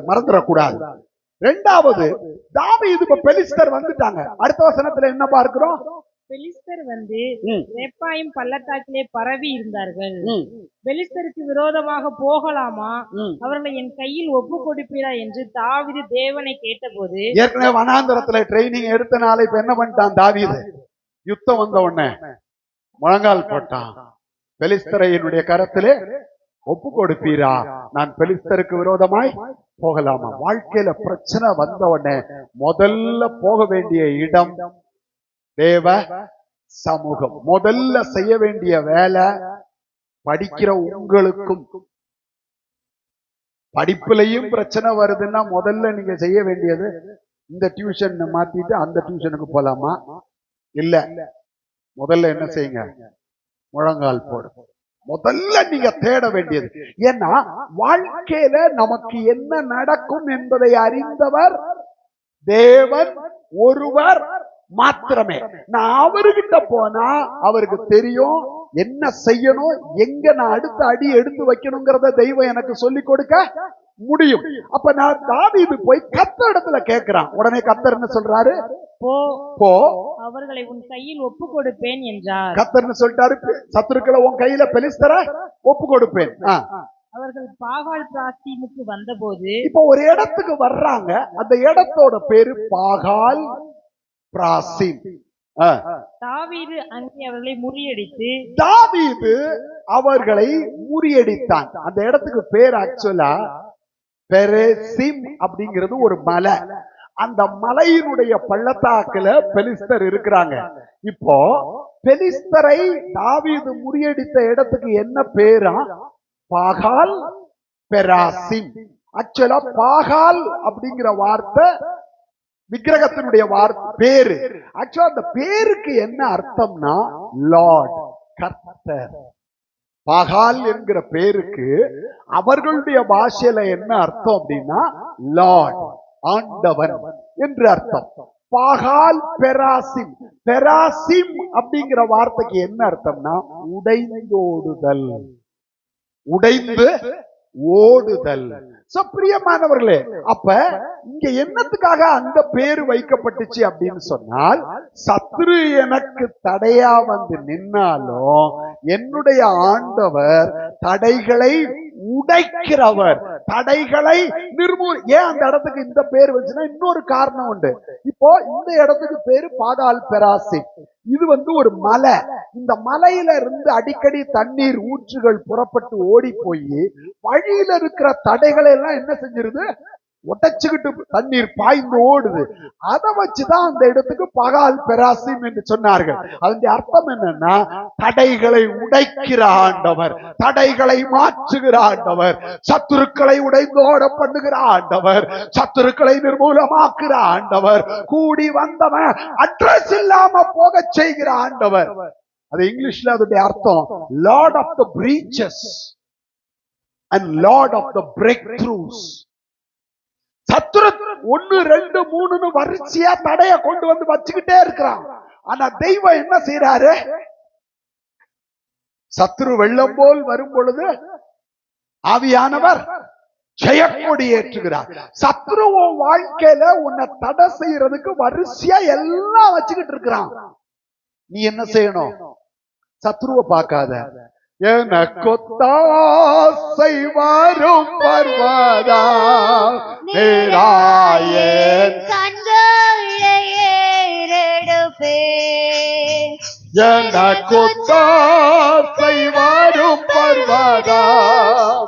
மறந்துடக்கூடாது. இரண்டாவது, தாவீது இப்ப பெலிஸ்தர் வந்துட்டாங்க. அடுத்த வசனத்துல என்ன பார்க்கிறோம்? பெலிஸ்தர் வந்து ரெப்பாயும் பள்ளத்தாக்கிலே பரவி இருந்தார்கள். பெலிஸ்தருக்கு விரோதமாக போகலாமா, அவர்களை என் கையில் ஒப்பு கொடுப்பீரா என்று தாவீது தேவனை கேட்டபோது, ஏற்கனவே வனாந்தரத்துல ட்ரைனிங் எடுத்தனால இப்ப என்ன பண்ணிட்டான் தாவீது? யுத்தம் வந்த உடனே முழங்கால் போட்டான். பெலிஸ்தரை என்னுடைய கரத்திலே ஒப்பு கொடுப்பீரா? நான் பெலிஸ்தருக்கு விரோதமாய் போகலாமா? வாழ்க்கையில பிரச்சனை வந்த உடனே முதல்ல போக வேண்டிய இடம் தேவ சமூகம். முதல்ல செய்ய வேண்டிய வேலை, படிக்கிற உங்களுக்கும் படிப்புலையும் பிரச்சனை வருதுன்னா முதல்ல நீங்க செய்ய வேண்டியது, இந்த டியூஷன் மாத்திட்டு அந்த டியூஷனுக்கு போலாமா? இல்ல, முதல்ல என்ன செய்யுங்க? முழங்கால் போடு. முதல்ல நீங்க தேட வேண்டியது. ஏன்னா வாழ்க்கையில நமக்கு என்ன நடக்கும் என்பதை அறிந்தவர் தேவன் ஒருவர் மாத்திரமே. நான் அவர்கிட்ட போனா அவருக்கு தெரியும் என்ன செய்யணும், எங்க நான் அடுத்த அடி எடுத்து வைக்கணுங்கிறத தெய்வம் எனக்கு சொல்லி கொடுக்க முடியும். அப்ப நான் தாவீது போய் கர்த்தர் இடத்துல கேட்கிறான். உடனே கர்த்தர் என்ன சொல்றாரு? போ, அவர்களை உன் கையில் ஒப்பு கொடுப்பேன் என்றார். கர்த்தர் சொல்லிட்டாரு, சத்துருக்களை உன் கையில பெலிஸ்தரை ஒப்பு கொடுப்பேன். அவர்கள் பாகால் பிராசீமுக்கு வந்தபோது, இப்ப ஒரு இடத்துக்கு வர்றாங்க, அந்த இடத்தோட பேரு பாகால் பிராசீம். தாவீது அங்கே அவர்களை முறியடித்து, தாவீது அவர்களை முறியடித்தான். அந்த இடத்துக்கு பேர் ஆக்சுவலா பெரேசிம் அப்படிங்கிறது ஒரு மலை. அந்த மலையினுடைய பள்ளத்தாக்குல பெலிஸ்தர் இருக்கிறாங்க. இப்போ பெலிஸ்தரை தாவீது முறியடித்த இடத்துக்கு என்ன பேரா? பாகால் பெராசிம். ஆக்சுவலா பாகால் அப்படிங்கிற வார்த்தை விக்கிரகத்தினுடைய வார்த்தை பேரு. ஆக்சுவலா அந்த பேருக்கு என்ன அர்த்தம்னா லார்ட், கர்த்தர். பாகால் என்கிற பேருக்கு அவர்களுடைய பாஷையில என்ன அர்த்தம் அப்படின்னா லார்ட், ஆண்டவன் என்று அர்த்தம். பாகால் பெராசிம். பெராசிம் அப்படிங்கிற வார்த்தைக்கு என்ன அர்த்தம்னா உடைந்தோடுதல், உடைந்து ஓடுதல். பிரியமானவர்களே, அப்ப இங்க என்னத்துக்காக அந்த பேரு வைக்கப்பட்டுச்சு அப்படின்னு சொன்னால், சத்துரு எனக்கு தடையா வந்து நின்னாலும் என்னுடைய ஆண்டவர் தடைகளை உடைக்கிறவர், தடைகளை ஏன் அந்த இடத்துக்கு இந்த பேர் வச்சுன்னா இன்னொரு காரணம் உண்டு. இப்போ இந்த இடத்துக்கு பேரு பாகால் பெராசிம். இது ஒரு மலை. இந்த மலையில இருந்து அடிக்கடி தண்ணீர் ஊற்றுகள் புறப்பட்டு ஓடி போய் வழியில இருக்கிற தடைகளை எல்லாம் என்ன செஞ்சிருது? உடைச்சுக்கிட்டு தண்ணீர் பாய்ந்து ஓடுது. அதை வச்சுதான் அந்த இடத்துக்கு பாகால் பெராசிம் என்று சொன்னார்கள். அதனுடைய அர்த்தம் என்னன்னா தடைகளை உடைக்கிற ஆண்டவர், தடைகளை மாற்றுகிற ஆண்டவர், சத்துருக்களை உடைந்தோட பண்ணுகிற ஆண்டவர், சத்துருக்களை நிர்மூலமாக்குற ஆண்டவர், கூடி வந்தவன் அட்ரஸ் இல்லாம போக செய்கிற ஆண்டவர். அது இங்கிலீஷ்ல அதனுடைய அர்த்தம் lord of the breaches and lord of the breakthroughs. சத்துரு 1 2 3 வரிசையா தடைய கொண்டு வந்து வச்சுக்கிட்டே இருக்கிறான். ஆனா தெய்வம் என்ன செய்யறாரு? சத்துரு வெள்ளம் போல் வரும் பொழுது ஆவியானவர் ஜெயக்கொடி ஏற்றுகிறார். சத்துரு உன் வாழ்க்கையில உன்னை தடை செய்யறதுக்கு வரிசையா எல்லாம் வச்சுக்கிட்டு இருக்கிறான். நீ என்ன செய்யணும்? சத்துருவை பார்க்காத. எனக்கொத்தாசை வரும் பர்வதா நேராயன் கண்களை ஏறெடுப்பேன். எனக்கொத்தாசை வரும் பர்வதா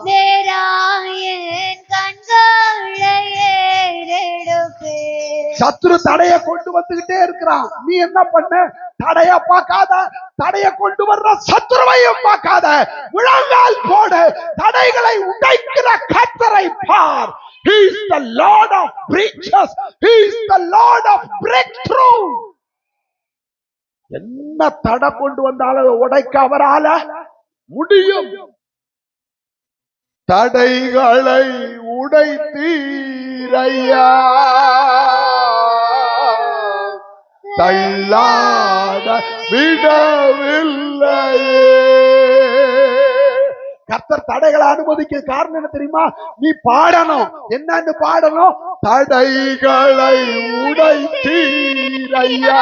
நேராயன் கண்களை ஏறெடுப்பேன். சத்துரு தடைய கொண்டு வந்துகிட்டே இருக்கிறான். நீ என்ன பண்ண? தடைய பார்க்காத, தடைய கொண்டு வர்ற சத்துருவையும் பார்க்காத, முழங்கால் போடு, தடைகளை உடைக்கிற கர்த்தரை பார். He is the Lord of breaches. He is the Lord of breakthrough. என்ன தடை கொண்டு வந்தாலும் உடைக்க அவரால முடியும். தடைகளை உடைத்தீரையா, தள்ளாட விடவில்லையே. கர்த்தர் தடைகளை அனுமதிக்க காரணம் என்ன தெரியுமா? நீ பாடணும். என்னன்னு பாடணும்? தடைகளை உடைத்தீரையா,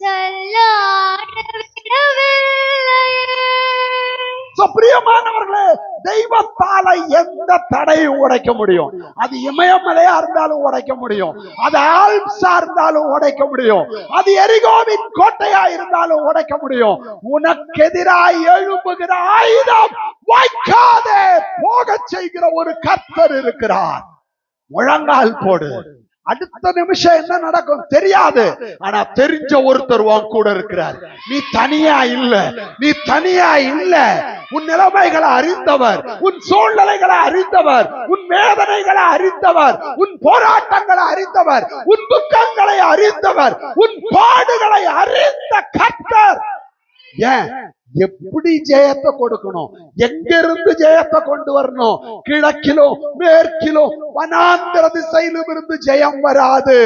தள்ளாட விடவில்லையே. பிரியமானவர்களே, தெய்வத்தால எந்த தடையும் உடைக்க முடியும். அது இமயமலையா இருந்தாலும் உடைக்க முடியும், அது ஆல்ப்ஸா இருந்தாலும் உடைக்க முடியும், அது எரிகோவின் கோட்டையா இருந்தாலும் உடைக்க முடியும். உனக்கு எதிராய் எழும்புகிற ஆயுதம் வாய்க்காதே போக செய்கிற ஒரு கர்த்தர் இருக்கிறார். முழங்கால் போடு. அடுத்த நிமிஷம் என்ன நடக்கும் தெரியாது. ஆனா தெரிஞ்ச ஒருத்தர் உன் கூட இருக்கிறார். நீ தனியா இல்ல, நீ தனியா இல்ல. உன் நிலைமைகளை அறிந்தவர், உன் சூழ்நிலைகளை அறிந்தவர், உன் வேதனைகளை அறிந்தவர், உன் போராட்டங்களை அறிந்தவர், உன் துக்கங்களை அறிந்தவர், உன் பாடுகளை அறிந்த கர்த்தர் ஏன்? எப்படி ஜெயத்தை கொடுக்கணும், எங்க இருந்து ஜெயத்தை கொண்டு வரணும்? கிழக்கிலும் மேற்கிலும் வனாந்தர திசையிலும் இருந்து ஜெயம் வராது.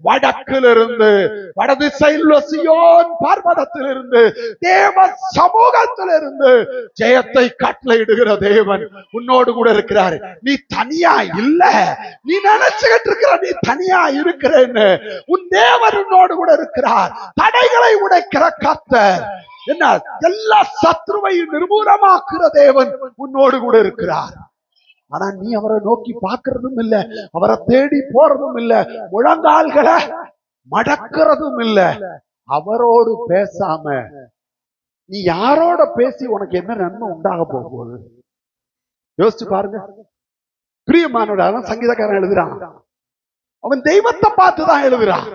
வடக்கிலிருந்து, வடதிசையில் சியோன் பர்வதத்திலிருந்து, தேவ சமூகத்திலிருந்து ஜெயத்தை கட்டளையிடுகிற தேவன் உன்னோடு கூட இருக்கிறாரு. நீ தனியா இல்ல. நீ நினைச்சுக்கிட்டு இருக்கிற நீ தனியா இருக்கிறேன்னு. உன் தேவன் உன்னோடு கூட இருக்கிறார். தடைகளை உடைக்கிற கர்த்தர், என்ன, எல்லா சத்ருவையும் நிர்மூலமாக்குற தேவன் உன்னோடு கூட இருக்கிறார். ஆனா நீ அவரை நோக்கி பார்க்கறதும் இல்ல, அவரை தேடி போறதும் இல்ல, முழங்கால்களை மடக்கிறதும் இல்ல. அவரோடு பேசாம நீ யாரோட பேசி உனக்கு என்ன நன்மை உண்டாக போகுது? யோசிச்சு பாருங்க. பிரியமானோட சங்கீதக்காரன் எழுதுறான், அவன் தெய்வத்தை பார்த்துதான் எழுதுறான்.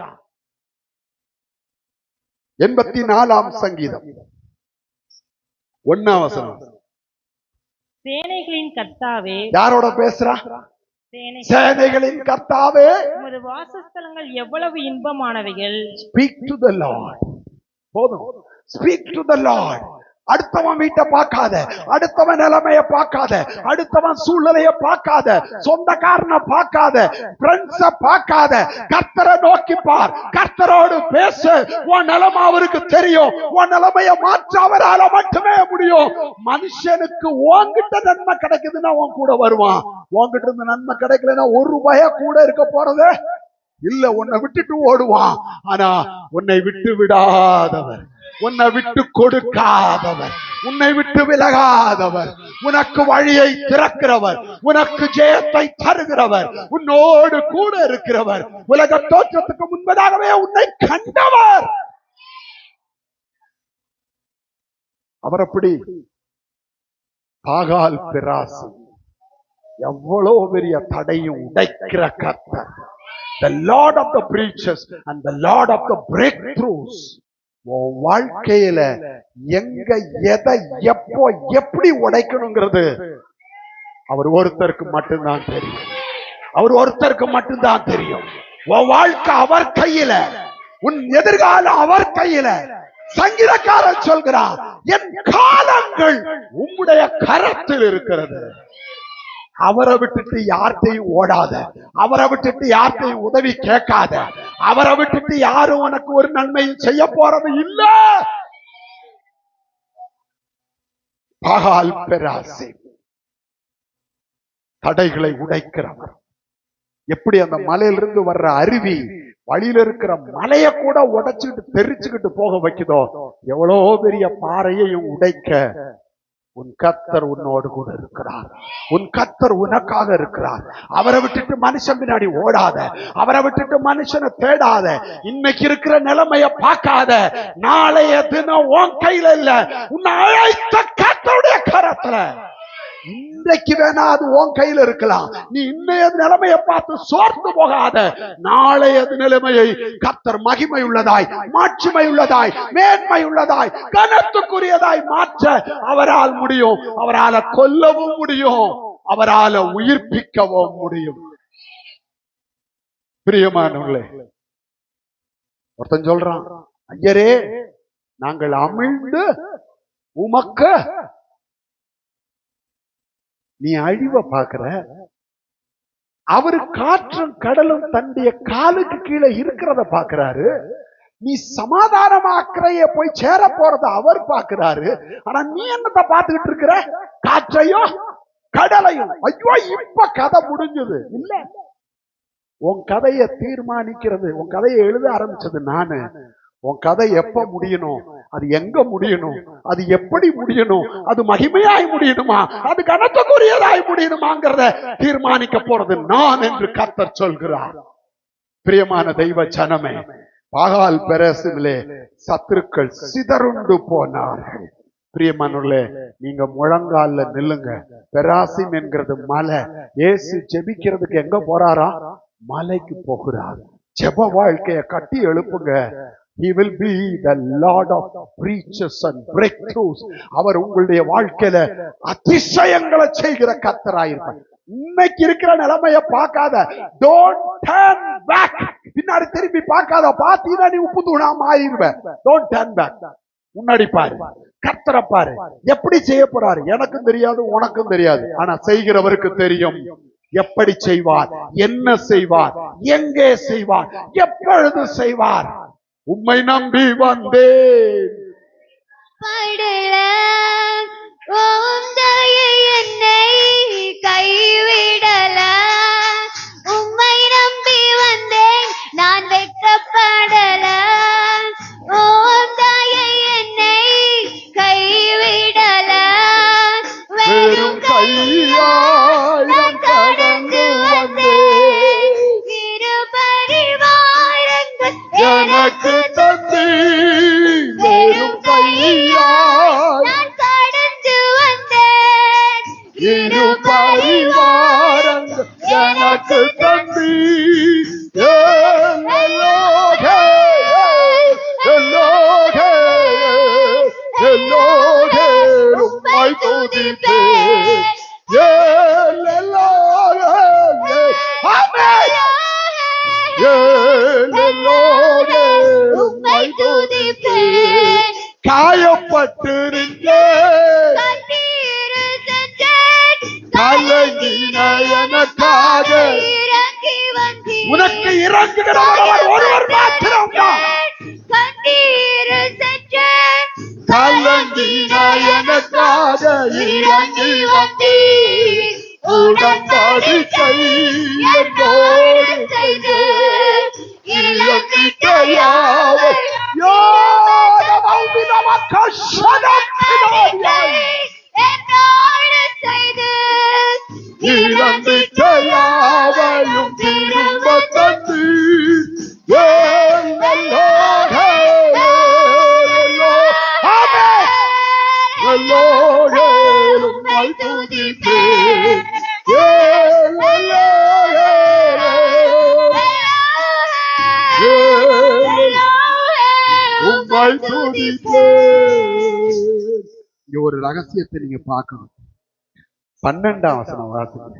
84ஆம் சங்கீதம் 1ஆம் வசனம். சேனைகளின் கர்த்தாவே, யாரோட பேசுறா? சேனைகளின் கர்த்தாவே, உமது வாசஸ்தலங்கள் எவ்வளவு இன்பமானவைகள். Speak to the Lord. போதும். Speak to the Lord. அடுத்தவன் வீட்டை பார்க்காத, அடுத்தவன் நிலைமைய பார்க்காத, அடுத்தவன் சூழ்நிலைய பார்க்காத, சொந்தக்காரனை பார்க்காத, ஃப்ரெண்ட்ஸ பார்க்காத, கர்த்தரை நோக்கி பார். கர்த்தரோடு பேசு. உன் நிலைமை அவருக்கு தெரியும். உன் நிலைமைய மாற்ற அவரால மட்டுமே முடியும். மனுஷனுக்கு உன்கிட்ட நன்மை கிடைக்குதுன்னா உன் கூட வருவான். உன்கிட்ட இருந்து நன்மை கிடைக்கலன்னா ₹1 கூட இருக்க போறது இல்ல. உன்னை விட்டுட்டு ஓடுவான். ஆனா உன்னை விட்டு விடாதவர், உன்னை விட்டு கொடுக்காதவர், உன்னை விட்டு விலகாதவர், உனக்கு வழியை திறக்கிறவர், உனக்கு ஜெயத்தை தருகிறவர், உன்னோடு கூட இருக்கிறவர், உலக தோற்றத்துக்கு முன்பதாகவே உன்னை கண்டவர். அவர் அப்படி பாகால் பிராசி எவ்வளவு பெரிய தடையும் உடைக்கிற கர்த்தர். The Lord of the breaches and the Lord of the breakthroughs. உன் வாழ்க்கையில எங்க எதை எப்போ எப்படி உடைக்கணுங்கிறது அவர் ஒருத்தருக்கு மட்டும்தான் தெரியும். அவர் ஒருத்தருக்கு மட்டும்தான் தெரியும். உன் வாழ்க்கை அவர் கையில, உன் எதிர்காலம் அவர் கையில. சங்கீதக்காரன் சொல்கிறார், என் காலங்கள் உம்முடைய கரத்தில் இருக்கிறது. அவரை விட்டுட்டு யார்கிட்டையும் ஓடாத, அவரை விட்டுட்டு யார்கிட்டையும் உதவி கேட்காத, அவரை விட்டுட்டு யாரும் உனக்கு ஒரு நன்மையும் செய்ய போறது இல்ல. பாகால் பெராசி தடைகளை உடைக்கிறவர். எப்படி அந்த மலையிலிருந்து வர்ற அருவி வழியில இருக்கிற மலைய கூட உடைச்சுக்கிட்டு தெரிச்சுக்கிட்டு போக வைக்குதோ, எவ்வளோ பெரிய பாறையையும் உடைக்க உன் கர்த்தர் உன்னோடு கூட இருக்கிறார். உன் கர்த்தர் உனக்காக இருக்கிறார். அவரை விட்டுட்டு மனுஷன் பின்னாடி ஓடாத, அவரை விட்டுட்டு மனுஷனை தேடாத, இன்னைக்கு இருக்கிற நிலைமைய பார்க்காத. நாளைய தினம் உன் கையில இல்ல, உன்னை அழைத்த கர்த்தருடைய கரத்துல. இன்றைக்கு வேணா அது உன் கையில இருக்கலாம். நீ இன்னைய நிலைமையை பார்த்து சோர்ந்து போகாத. நாளைய நிலைமையை கர்த்தர் மகிமை உள்ளதாய், மாட்சிமை உள்ளதாய், மேன்மை உள்ளதாய், கனத்துக்குரியதாய் மாற்ற அவரால் முடியும். அவரால கொல்லவும் முடியும், அவரால உயிர்ப்பிக்கவும் முடியும். பிரியமானவர்களே, ஒருத்தன் சொல்றான், ஐயரே நாங்கள் அமிழ்ந்து உமக்கு, நீ அழிவ பாக்குற. அவரு காற்றும் கடலும் தன்னுடைய காலுக்கு கீழே இருக்கிறத பாக்குறாரு. நீ சமாதானமாக்குறைய போய் சேர போறத அவர் பாக்குறாரு. ஆனா நீ என்னத்தை பார்த்துக்கிட்டு இருக்கிற? காற்றையும் கடலையும். ஐயோ இப்ப கதை முடிஞ்சது இல்ல. உன் கதையை தீர்மானிக்கிறது, உன் கதையை எழுத ஆரம்பிச்சது நானு. உன் கதை எப்ப முடியணும், அது எங்க முடியணும், அது எப்படி முடியணும், அது மகிமையாய் முடியணுமா, அது கனத்துக்குரியதாய் முடியணுமாங்கிறத தீர்மானிக்க போறது நான் என்று கர்த்தர் சொல்கிறார். பிரியமான தெய்வ ஜனமே, பாகால் பெரேசிலே சத்துருக்கள் சிதறுண்டு போனார்கள். பிரியமானவர்களே, நீங்க முழங்கால நில்லுங்க. பெராசிம் என்கிறது மலை. இயேசு ஜெபிக்கிறதுக்கு எங்க போறாரா? மலைக்கு போகிறார். ஜெப வாழ்க்கைய கட்டி எழுப்புங்க. He will be the Lord of breaches and breakthroughs. அவர் உங்களுடைய வாழ்க்கையில அதிசயங்களை செய்கிற கர்த்தராயிருப்பார். இன்னைக்கு இருக்கிற நிலைமைய பார்க்காத. Don't turn back. பின்னாடி திரும்பி பார்க்காத. பார்த்தீங்கன்னா நீ உப்பு தூணா மாறிடுவ. Don't turn back. முன்னாடி பாரு, கர்த்தரை பாரு, எப்படி செய்ய போறாரு எனக்கும் தெரியாது, உனக்கும் தெரியாது. ஆனா செய்கிறவருக்கு தெரியும். எப்படி செய்வார், என்ன செய்வார், எங்கே செய்வார், எப்பொழுது செய்வார். உம்மை நம்பி வந்தேன். படல உம் தயை என்னை கைவிடல. உம்மை நம்பி வந்தேன் நான் வெட்கப்படல. உம் தயை என்னை கைவிடல. வெறும் கையாய் நான் கடந்து வந்தேன். இரு பரிவாரங்கள் எனக்கு தந்தி வெறும் கையாய் நான் கடந்து வந்தேன். இரு பரிவாரங்கள் எனக்கு தந்தி. எல்லோகே எல்லோகே எல்லோகே உம்மை துதிப்பேன். எல்லோகே ஆமென். எல்லோகே உம்மை துதிப்பேன். காயப்பட்டிருந்தேன், கண்ணீர் சென்றேன். கலங்கின எனக்காக இறங்கி வந்தீர். உனக்கு இறங்குகிறவர் ஒருவர் மாத்திரம்தான். கண்ணீர் சென்றேன். கலங்கின எனக்காக இறங்கி வந்தீர். உடன்படிக்கை என்னோடு செய்து இலக்கிட்டையாவை என்னோடு செய்து இலக்கிட்டையாவையும் திரும்ப தந்து. உம்மை துதிப்பேன். உம்மை துதிப்பேன். இங்க ஒரு ரகசியத்தை நீங்க பார்க்கணும். 12ஆம் வசனம் வாசிங்க.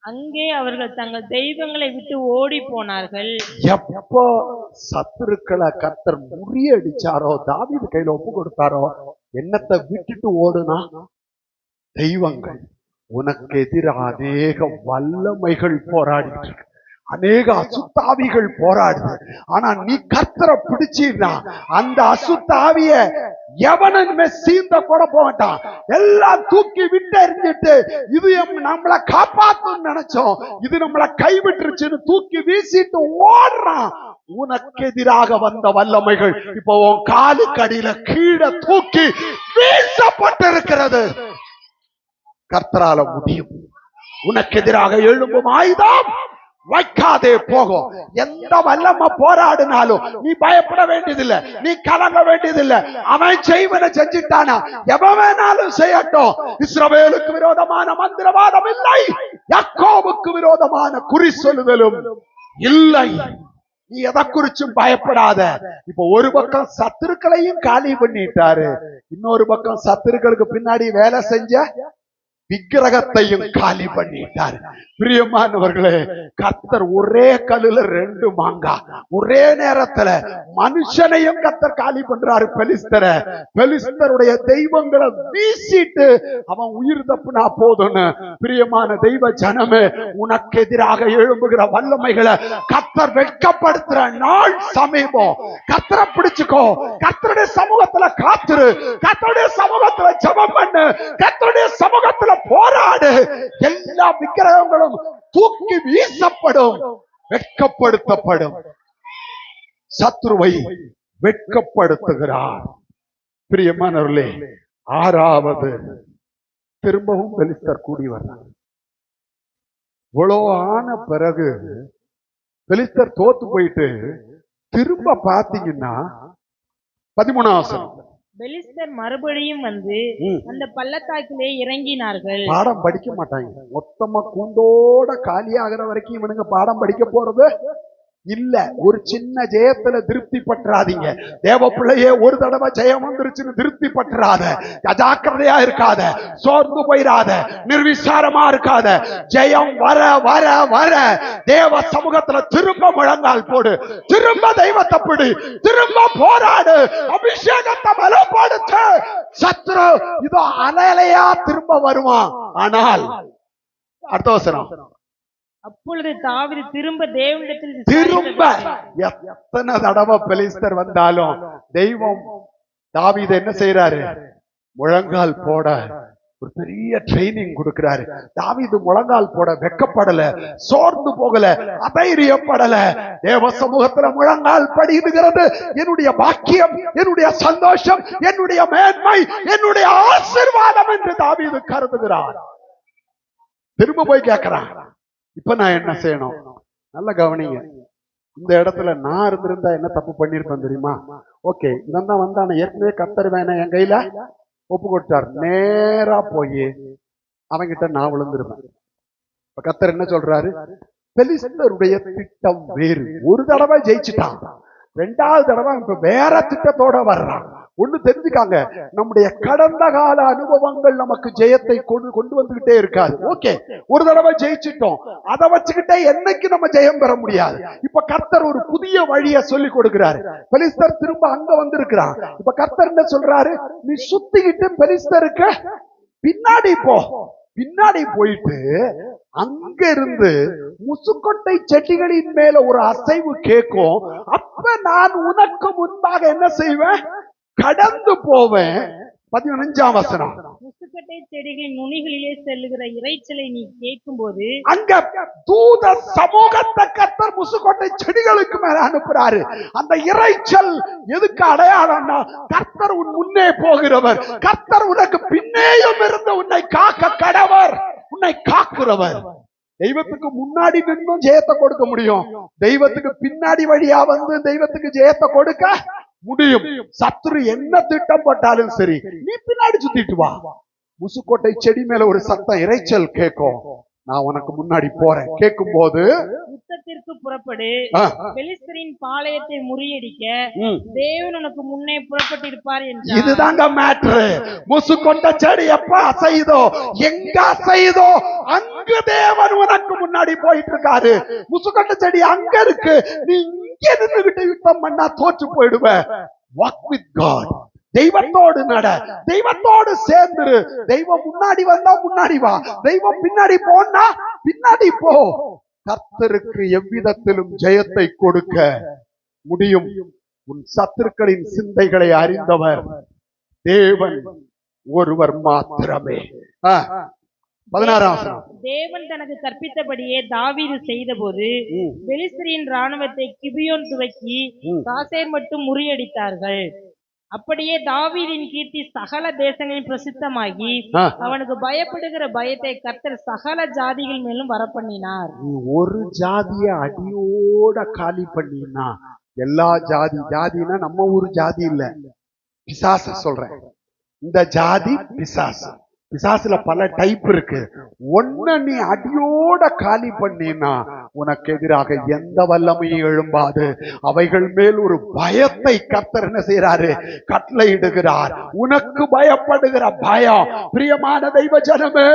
அங்கே அவர்கள் தங்கள் தெய்வங்களை விட்டு ஓடி போனார்கள். எப்போ சத்துருக்களை கர்த்தர் முறியடிச்சாரோ, தாவீது கையில ஒப்பு கொடுத்தாரோ, என்னத்தை விட்டுட்டு ஓடுனா தெய்வங்கள். உனக்கு எதிராக அநேக வல்லமைகள் போராடிட்டு இருக்கு, அநேக அசுத்தாவிகள் போராடுது. ஆனா நீ கர்த்தரை பிடிச்சீன்னா அந்த அசுத்தாவிய எவனுமே சீந்த கூட போகட்டான். எல்லாம் தூக்கி விட்டு எறிஞ்சிட்டு இது நம்மளை காப்பாத்துன்னு நினைச்சோம், இது நம்மளை கைவிட்டுருச்சுன்னு தூக்கி வீசிட்டு ஓடுறான். உனக்கு எதிராக வந்த வல்லமைகள் இப்போ உன் காலுக்கு அடியில கீழே தூக்கி வீசப்பட்டிருக்கிறது. கர்த்தரால முடியும். உனக்கு எதிராக எழும்பும் ஆயுதம் வைக்காதே போகும். எந்த வல்லமை போராடினாலும் நீ பயப்பட வேண்டியதில்லை, நீ கலங்க வேண்டியதில்லை. அவன் செய்வன செஞ்சிட்டானா எவன் வேணாலும் செய்யட்டும். இஸ்ரவேலுக்கு விரோதமான மந்திரவாதம் இல்லை, யாக்கோபுக்கு விரோதமான குறி சொல்லுதலும் இல்லை. நீ எதை குறிச்சும் பயப்படாத. இப்ப ஒரு பக்கம் சத்துருக்களையும் காலி பண்ணிட்டாரு, இன்னொரு பக்கம் சத்துருக்களுக்கு பின்னாடி வேலை செஞ்ச விக்கிரகத்தையும் காலி பண்ணிட்டார். பிரியமானவர்களே, கர்த்தர் ஒரே கல்லுல 2 மாங்கா, ஒரே நேரத்துல மனுஷனையும் கர்த்தர் காலி பண்றாரு. பெலிஸ்தருடைய தெய்வங்களை வீசிட்டு அவன் உயிர் தப்புனா போதும்னு. பிரியமான தெய்வ ஜனமே, உனக்கு எதிராக எழும்புகிற வல்லமைகளை கர்த்தர் வெட்கப்படுத்துற நாள் சமீபம். கர்த்தரை பிடிச்சுக்கோ, கர்த்தருடைய சமூகத்துல காத்துரு, கர்த்தருடைய சமூகத்துல ஜெபம் பண்ணு, கர்த்தருடைய சமூகத்துல போராடு. எல்லா விக்கிரகங்களும் தூக்கி வீசப்படும், வெட்கப்படுத்தப்படும். சத்துருவை வெட்கப்படுத்துகிறார். பிரியமானவர்களே, 6வது திரும்பவும் பெலிஸ்தர் கூடி வர்றார். இவ்வளவு ஆன பிறகு பெலிஸ்தர் தோத்து போயிட்டு திரும்ப பாத்தீங்கன்னா 13ஆம் வசனம், பெலிஸ்தர் மறுபடியும் வந்து அந்த பள்ளத்தாக்கிலே இறங்கினார்கள். பாடம் படிக்க மாட்டாங்க. மொத்தமா கூண்டோட காலியாகிற வரைக்கும் இவனுங்க பாடம் படிக்க போறது இல்ல. ஒரு சின்ன ஜெயத்துல திருப்தி பற்றாதீங்க. தேவ பிள்ளையே, ஒரு தடவை ஜெயம் வந்துருச்சுன்னு திருப்தி பற்றாத, அஜாக்கிரதையா இருக்காத, சோர்ந்து போயிடாத, நிர்விசாரமா இருக்காத. ஜெயம் வர வர வர தேவ சமூகத்துல திரும்ப முழங்கால் போடு, திரும்ப தெய்வத்தை பிடி, திரும்ப போராடு, அபிஷேகத்தை பலப்படுத்து. சத்ரு இதோ அலையலையா திரும்ப வருவான். ஆனால் அடுத்த வசனம், அப்பொழுது தாவீது திரும்ப தேவனிடத்தில் திரும்ப எத்தனை தடவை பெலிஸ்தர் வந்தாலும் தெய்வம் தாவீது என்ன செய்யறாரு? முழங்கால் போட ஒரு பெரிய ட்ரைனிங் கொடுக்கிறாரு. தாவீது முழங்கால் போட வெக்கப்படல, சோர்ந்து போகல, அதைரியப்படல. தேவ சமூகத்துல முழங்கால் படிடுகிறது என்னுடைய பாக்கியம், என்னுடைய சந்தோஷம், என்னுடைய மேன்மை, என்னுடைய ஆசீர்வாதம் என்று தாவீது கருதுகிறார். திரும்ப போய் கேட்கிறான், இப்ப நான் என்ன செய்யணும்? நல்ல கவனிங்க. இந்த இடத்துல நான் இருந்திருந்தா என்ன தப்பு பண்ணிருப்பேன் தெரியுமா? ஓகே, இவன் தான் வந்தான, ஏற்கனவே கர்த்தர் வேணா என் கையில ஒப்பு கொடுத்தார். நேரா போய் அவன்கிட்ட நான் விழுந்திருப்பேன். இப்ப கர்த்தர் என்ன சொல்றாரு? பெலிஸ்தருடைய திட்டம் வேறு. ஒரு தடவை ஜெயிச்சுட்டான், ரெண்டாவது தடவை இப்ப வேற திட்டத்தோட வர்றான். ஒண்ணு தெரிஞ்சுக்காங்க, நம்முடைய கடந்த கால அனுபவங்கள் நமக்கு ஜெயத்தை கொண்டு வந்துகிட்டே இருக்காது. ஓகே, ஒரு தடவை ஜெயிச்சிட்டோம், அதை வச்சுக்கிட்டே என்னைக்கு நம்ம ஜெயம் பெற முடியாது. இப்ப கர்த்தர் ஒரு புதிய வழியை சொல்லி கொடுக்கிறாரு. பெலிஸ்தர் திரும்ப அங்க வந்திருக்கிறான். இப்ப கர்த்தர் என்ன சொல்றாரு? நீ சுத்திக்கிட்டு பெலிஸ்தருக்கு பின்னாடி போ. பின்னாடி போயிட்டு அங்க இருந்து முசுக்கொட்டை செடிகளின் மேல ஒரு அசைவு கேட்கும். அப்ப நான் உனக்கு முன்பாக என்ன செய்வேன்? கடந்து போவேன். 15ஆம் வசனம், முசுக்கட்டை செடிகளின் நுனிகளிலே செல்லுகிற இறைச்சலை நீ கேட்கும் போது, அங்க தூத சமூகத்தை கர்த்தர் முசுக்கொட்டை செடிகளுக்கு மேல அனுப்புறாரு. அந்த இறைச்சல் எதுக்கு அடையாளம்னா, கர்த்தர் உன் முன்னே போகிறவர், கர்த்தர் உனக்கு பின்னேயும் இருந்து உன்னை காக்க கடவர், உன்னை காக்கிறவர். தெய்வத்துக்கு முன்னாடி நின்றும் ஜெயத்தை கொடுக்க முடியும், தெய்வத்துக்கு பின்னாடி வழியா வந்து தெய்வத்துக்கு ஜெயத்தை கொடுக்க முடியும். சத்துரு என்ன திட்டம் போட்டாலும் சரி, நீ பின்னாடி சுத்திட்டு வா. முசுக்கோட்டை செடி மேல ஒரு சத்தம், இறைச்சல் கேட்கும். நான் உனக்கு முன்னாடி போறேன். கேட்கும் போது யுத்தத்திற்கு புறப்படு, பெலிஸ்தரின் பாளையத்தை முறியடிக்க தேவன் உனக்கு முன்னே புறப்பட்டிருப்பார் என்றார். இதுதாங்க மேட்ரு. முசுக்கொண்ட செடி எப்ப அசையுதோ, எங்க அசையுதோ அங்கு தேவன் உனக்கு முன்னாடி போயிட்டு இருக்காரு. முசுக்கொண்ட செடி அங்க இருக்கு, நீ இங்க நின்றுகிட்டு யுத்தம் பண்ணா தோற்று போயிடுவ. Walk with God. தெய்வத்தோடு நட, தெய்வத்தோடு சேர்ந்துரு. தெய்வம் முன்னாடி வந்தா முன்னாடி வா, தெய்வம் பின்னாடி போனா பின்னாடி போ. கர்த்தருக்கு எவ்விதத்திலும் ஜெயத்தை கொடுக்க முடியும். உன் சத்துருக்களின் சிந்தைகளை அறிந்தவர் தேவன் ஒருவர் மாத்திரமே. 16ஆம் வசனம், தேவன் தனக்கு கற்பித்தபடியே தாவீது செய்த போது பெலிஸ்தரின் ராணுவத்தை கிபியோன் துவக்கி காசேர் மட்டும் முறியடித்தார்கள். அப்படியே தாவீதின் கீர்த்தி சகல தேசங்களில் பிரசித்தமாகி அவனுக்கு பயப்படுகிற பயத்தை கர்த்தர் சகல ஜாதிகள் மேலும் வரப்பண்ணினார். ஒரு ஜாதிய அடியோட காலி பண்ணினா எல்லா ஜாதினா நம்ம ஊர் ஜாதி இல்ல, பிசாச சொல்றேன். இந்த ஜாதி பிசாசு. பிசாசுல பல டைப் இருக்கு. ஒன்ன நீ அடியோட காலி பண்ணினா உனக்கு எதிராக எந்த வல்லமையும் எழும்பாது. அவைகள் மேல் ஒரு பயத்தை கர்த்தர் என்ன செய்யறாரு? கட்டளையிடுகிறார். உனக்கு பயப்படுகிற பயம். பிரியமான தெய்வ ஜனமே,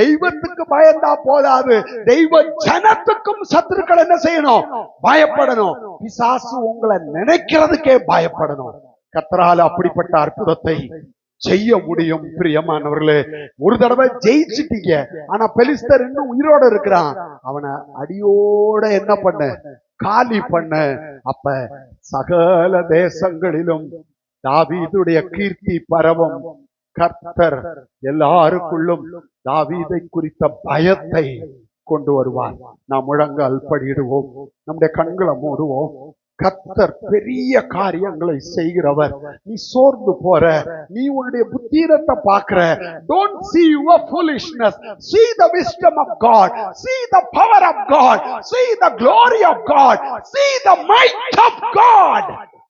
தெய்வத்துக்கு பயந்தா போதாது, தெய்வ ஜனத்துக்கும் சத்துருக்கள் என்ன செய்யணும்? பயப்படணும். பிசாசு உங்களை நினைக்கிறதுக்கே பயப்படணும். கர்த்தரால அப்படிப்பட்ட அற்புதத்தை செய்ய முடியும். பிரியமானவர்களே, ஒரு தடவை ஜெயிச்சிட்டீங்க, ஆனா பெலிஸ்தர் இன்னும் உயிரோட இருக்கிறான். அவனை அடியோட என்ன பண்ண? காலி பண்ண. அப்ப சகல தேசங்களிலும் தாவீதுடைய கீர்த்தி பரவும். கர்த்தர் எல்லாருக்குள்ளும் தாவீதை குறித்த பயத்தை கொண்டு வருவார். நாம் முழங்கால் படியிடுவோம், நம்முடைய கண்களை மூடுவோம். கர்த்தர் பெரிய காரியங்களை செய்கிறவர். நீ சோர்ந்து போற, நீ உன்னுடைய புத்தீனத்தை பார்க்கிற. Don't see your foolishness, see the wisdom of God, see the power of God, see the glory of God, see the might of God.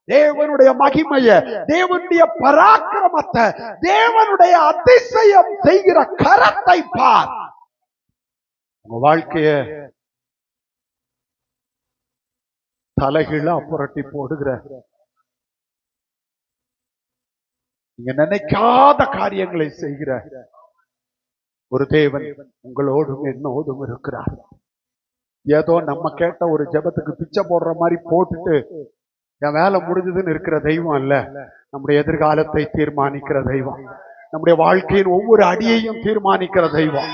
தேவனுடைய மகிமைய, தேவனுடைய பராக்கிரமத்தை, தேவனுடைய அதிசயம் செய்கிற கரத்தை பார். உங்க வாழ்க்கைய தலைகீழா புரட்டி போடுகிற, நீங்க நினைக்காத காரியங்களை செய்கிற ஒரு தேவன் உங்களோடும் என்னோடும் இருக்கிறார். ஏதோ நம்ம கேட்ட ஒரு ஜெபத்துக்கு பிச்சை போடுற மாதிரி போட்டுட்டு என் வேலை முடிஞ்சதுன்னு இருக்கிற தெய்வம் அல்ல. நம்முடைய எதிர்காலத்தை தீர்மானிக்கிற தெய்வம், நம்முடைய வாழ்க்கையின் ஒவ்வொரு அடியையும் தீர்மானிக்கிற தெய்வம்,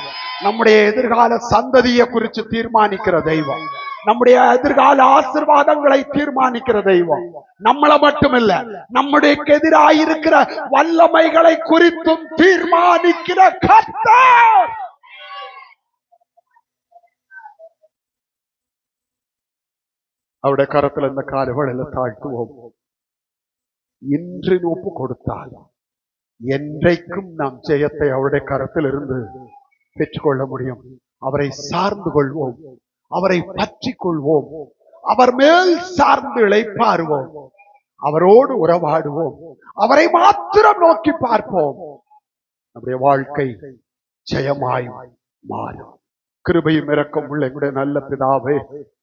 நம்முடைய எதிர்கால சந்ததியை குறித்து தீர்மானிக்கிற தெய்வம், நம்முடைய எதிர்கால ஆசீர்வாதங்களை தீர்மானிக்கிற தெய்வம். நம்மள மட்டுமில்ல, நம்முடைய எதிராயிருக்கிற வல்லமைகளை குறித்தும் தீர்மானிக்கிற கர்த்தர். அவருடைய கரத்துல இந்த கால்களில் தாழ்த்துவோம். இன்று ஒப்பு கொடுத்தால் என்றைக்கும் நாம் ஜெயத்தை அவருடைய கரத்தில் இருந்து பெற்றுக்கொள்ள முடியும். அவரை சார்ந்து கொள்வோம், அவரை பற்றி கொள்வோம், அவர் மேல் சார்ந்து இளைப்பாறுவோம், அவரோடு உறவாடுவோம், அவரை மாத்திரம் நோக்கி பார்ப்போம். நம்முடைய வாழ்க்கை ஜெயமாய் மாறும். கிருபையும் இரக்கம் உள்ள எங்களுடைய நல்ல பிதாவே,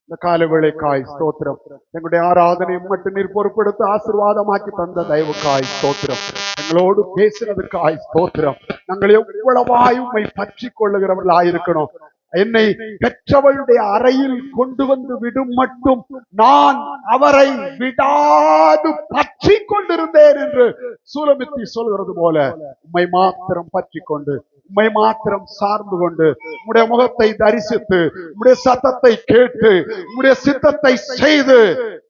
இந்த காலவேளைக்காய் ஸ்தோத்திரம். எங்களுடைய ஆராதனை மட்டும் நீர் பொறுப்பெடுத்து ஆசீர்வாதமாக்கி தந்த தயவுக்காய் ஸ்தோத்திரம். எங்களோடு பேசினதுக்காய் ஸ்தோத்திரம். நாங்கள் எவ்வளவாய் உம்மை பற்றி கொள்ளுகிறவர்களாயிருக்கணும். என்னை பெற்றவளுடைய அறையில் கொண்டு வந்து விடும் மட்டும் நான் அவரை விடாது பற்றி கொண்டிருந்தேன் என்று சூலமித்தி சொல்கிறது போல உம்மை மாத்திரம் பற்றி கொண்டு, உம்மை மாத்திரம் சார்ந்து கொண்டு, உம்முடைய முகத்தை தரிசித்து, உம்முடைய சத்தத்தை கேட்டு, உம்முடைய சித்தத்தை செய்து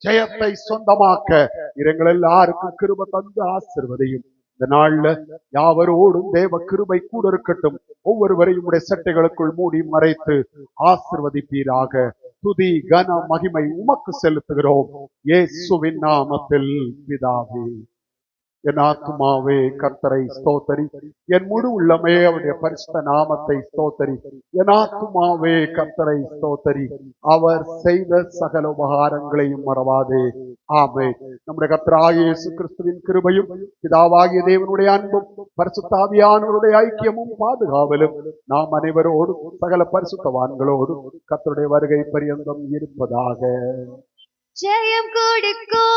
ஜெயத்தை சொந்தமாக்க எங்கள் எல்லாருக்கும் கிருபை தந்து ஆசீர்வதியும். இந்த நாள்ல யாவரோடும் தேவ கிருபை கூட இருக்கட்டும். ஒவ்வொருவரையும் உடைய சட்டைகளுக்குள் மூடி மறைத்து ஆசீர்வதிப்பீராக. துதி கன மகிமை உமக்கு செலுத்துகிறோம் இயேசுவின் நாமத்தில் பிதாவே. என் ஆத்துமாவே கர்த்தரை ஸ்தோத்தரி, என் முழு உள்ளமே அவருடைய பரிசுத்த நாமத்தை ஸ்தோத்தரி. என் ஆத்துமாவே கர்த்தரை ஸ்தோத்தரி, அவர் செய்த சகல உபகாரங்களையும் மறவாதே. ஆமென். நம்முடைய கர்த்தராகிய இயேசு கிறிஸ்துவின் கிருபையும் பிதாவாகிய தேவனுடைய அன்பும் பரிசுத்த ஆவியானவருடைய ஐக்கியமும் பாதுகாவலும் நாம் அனைவரோடும் சகல பரிசுத்தவான்களோடும் கர்த்தருடைய வருகை பரியந்தம் இருப்பதாக. ஜெயம் கொடுக்கும்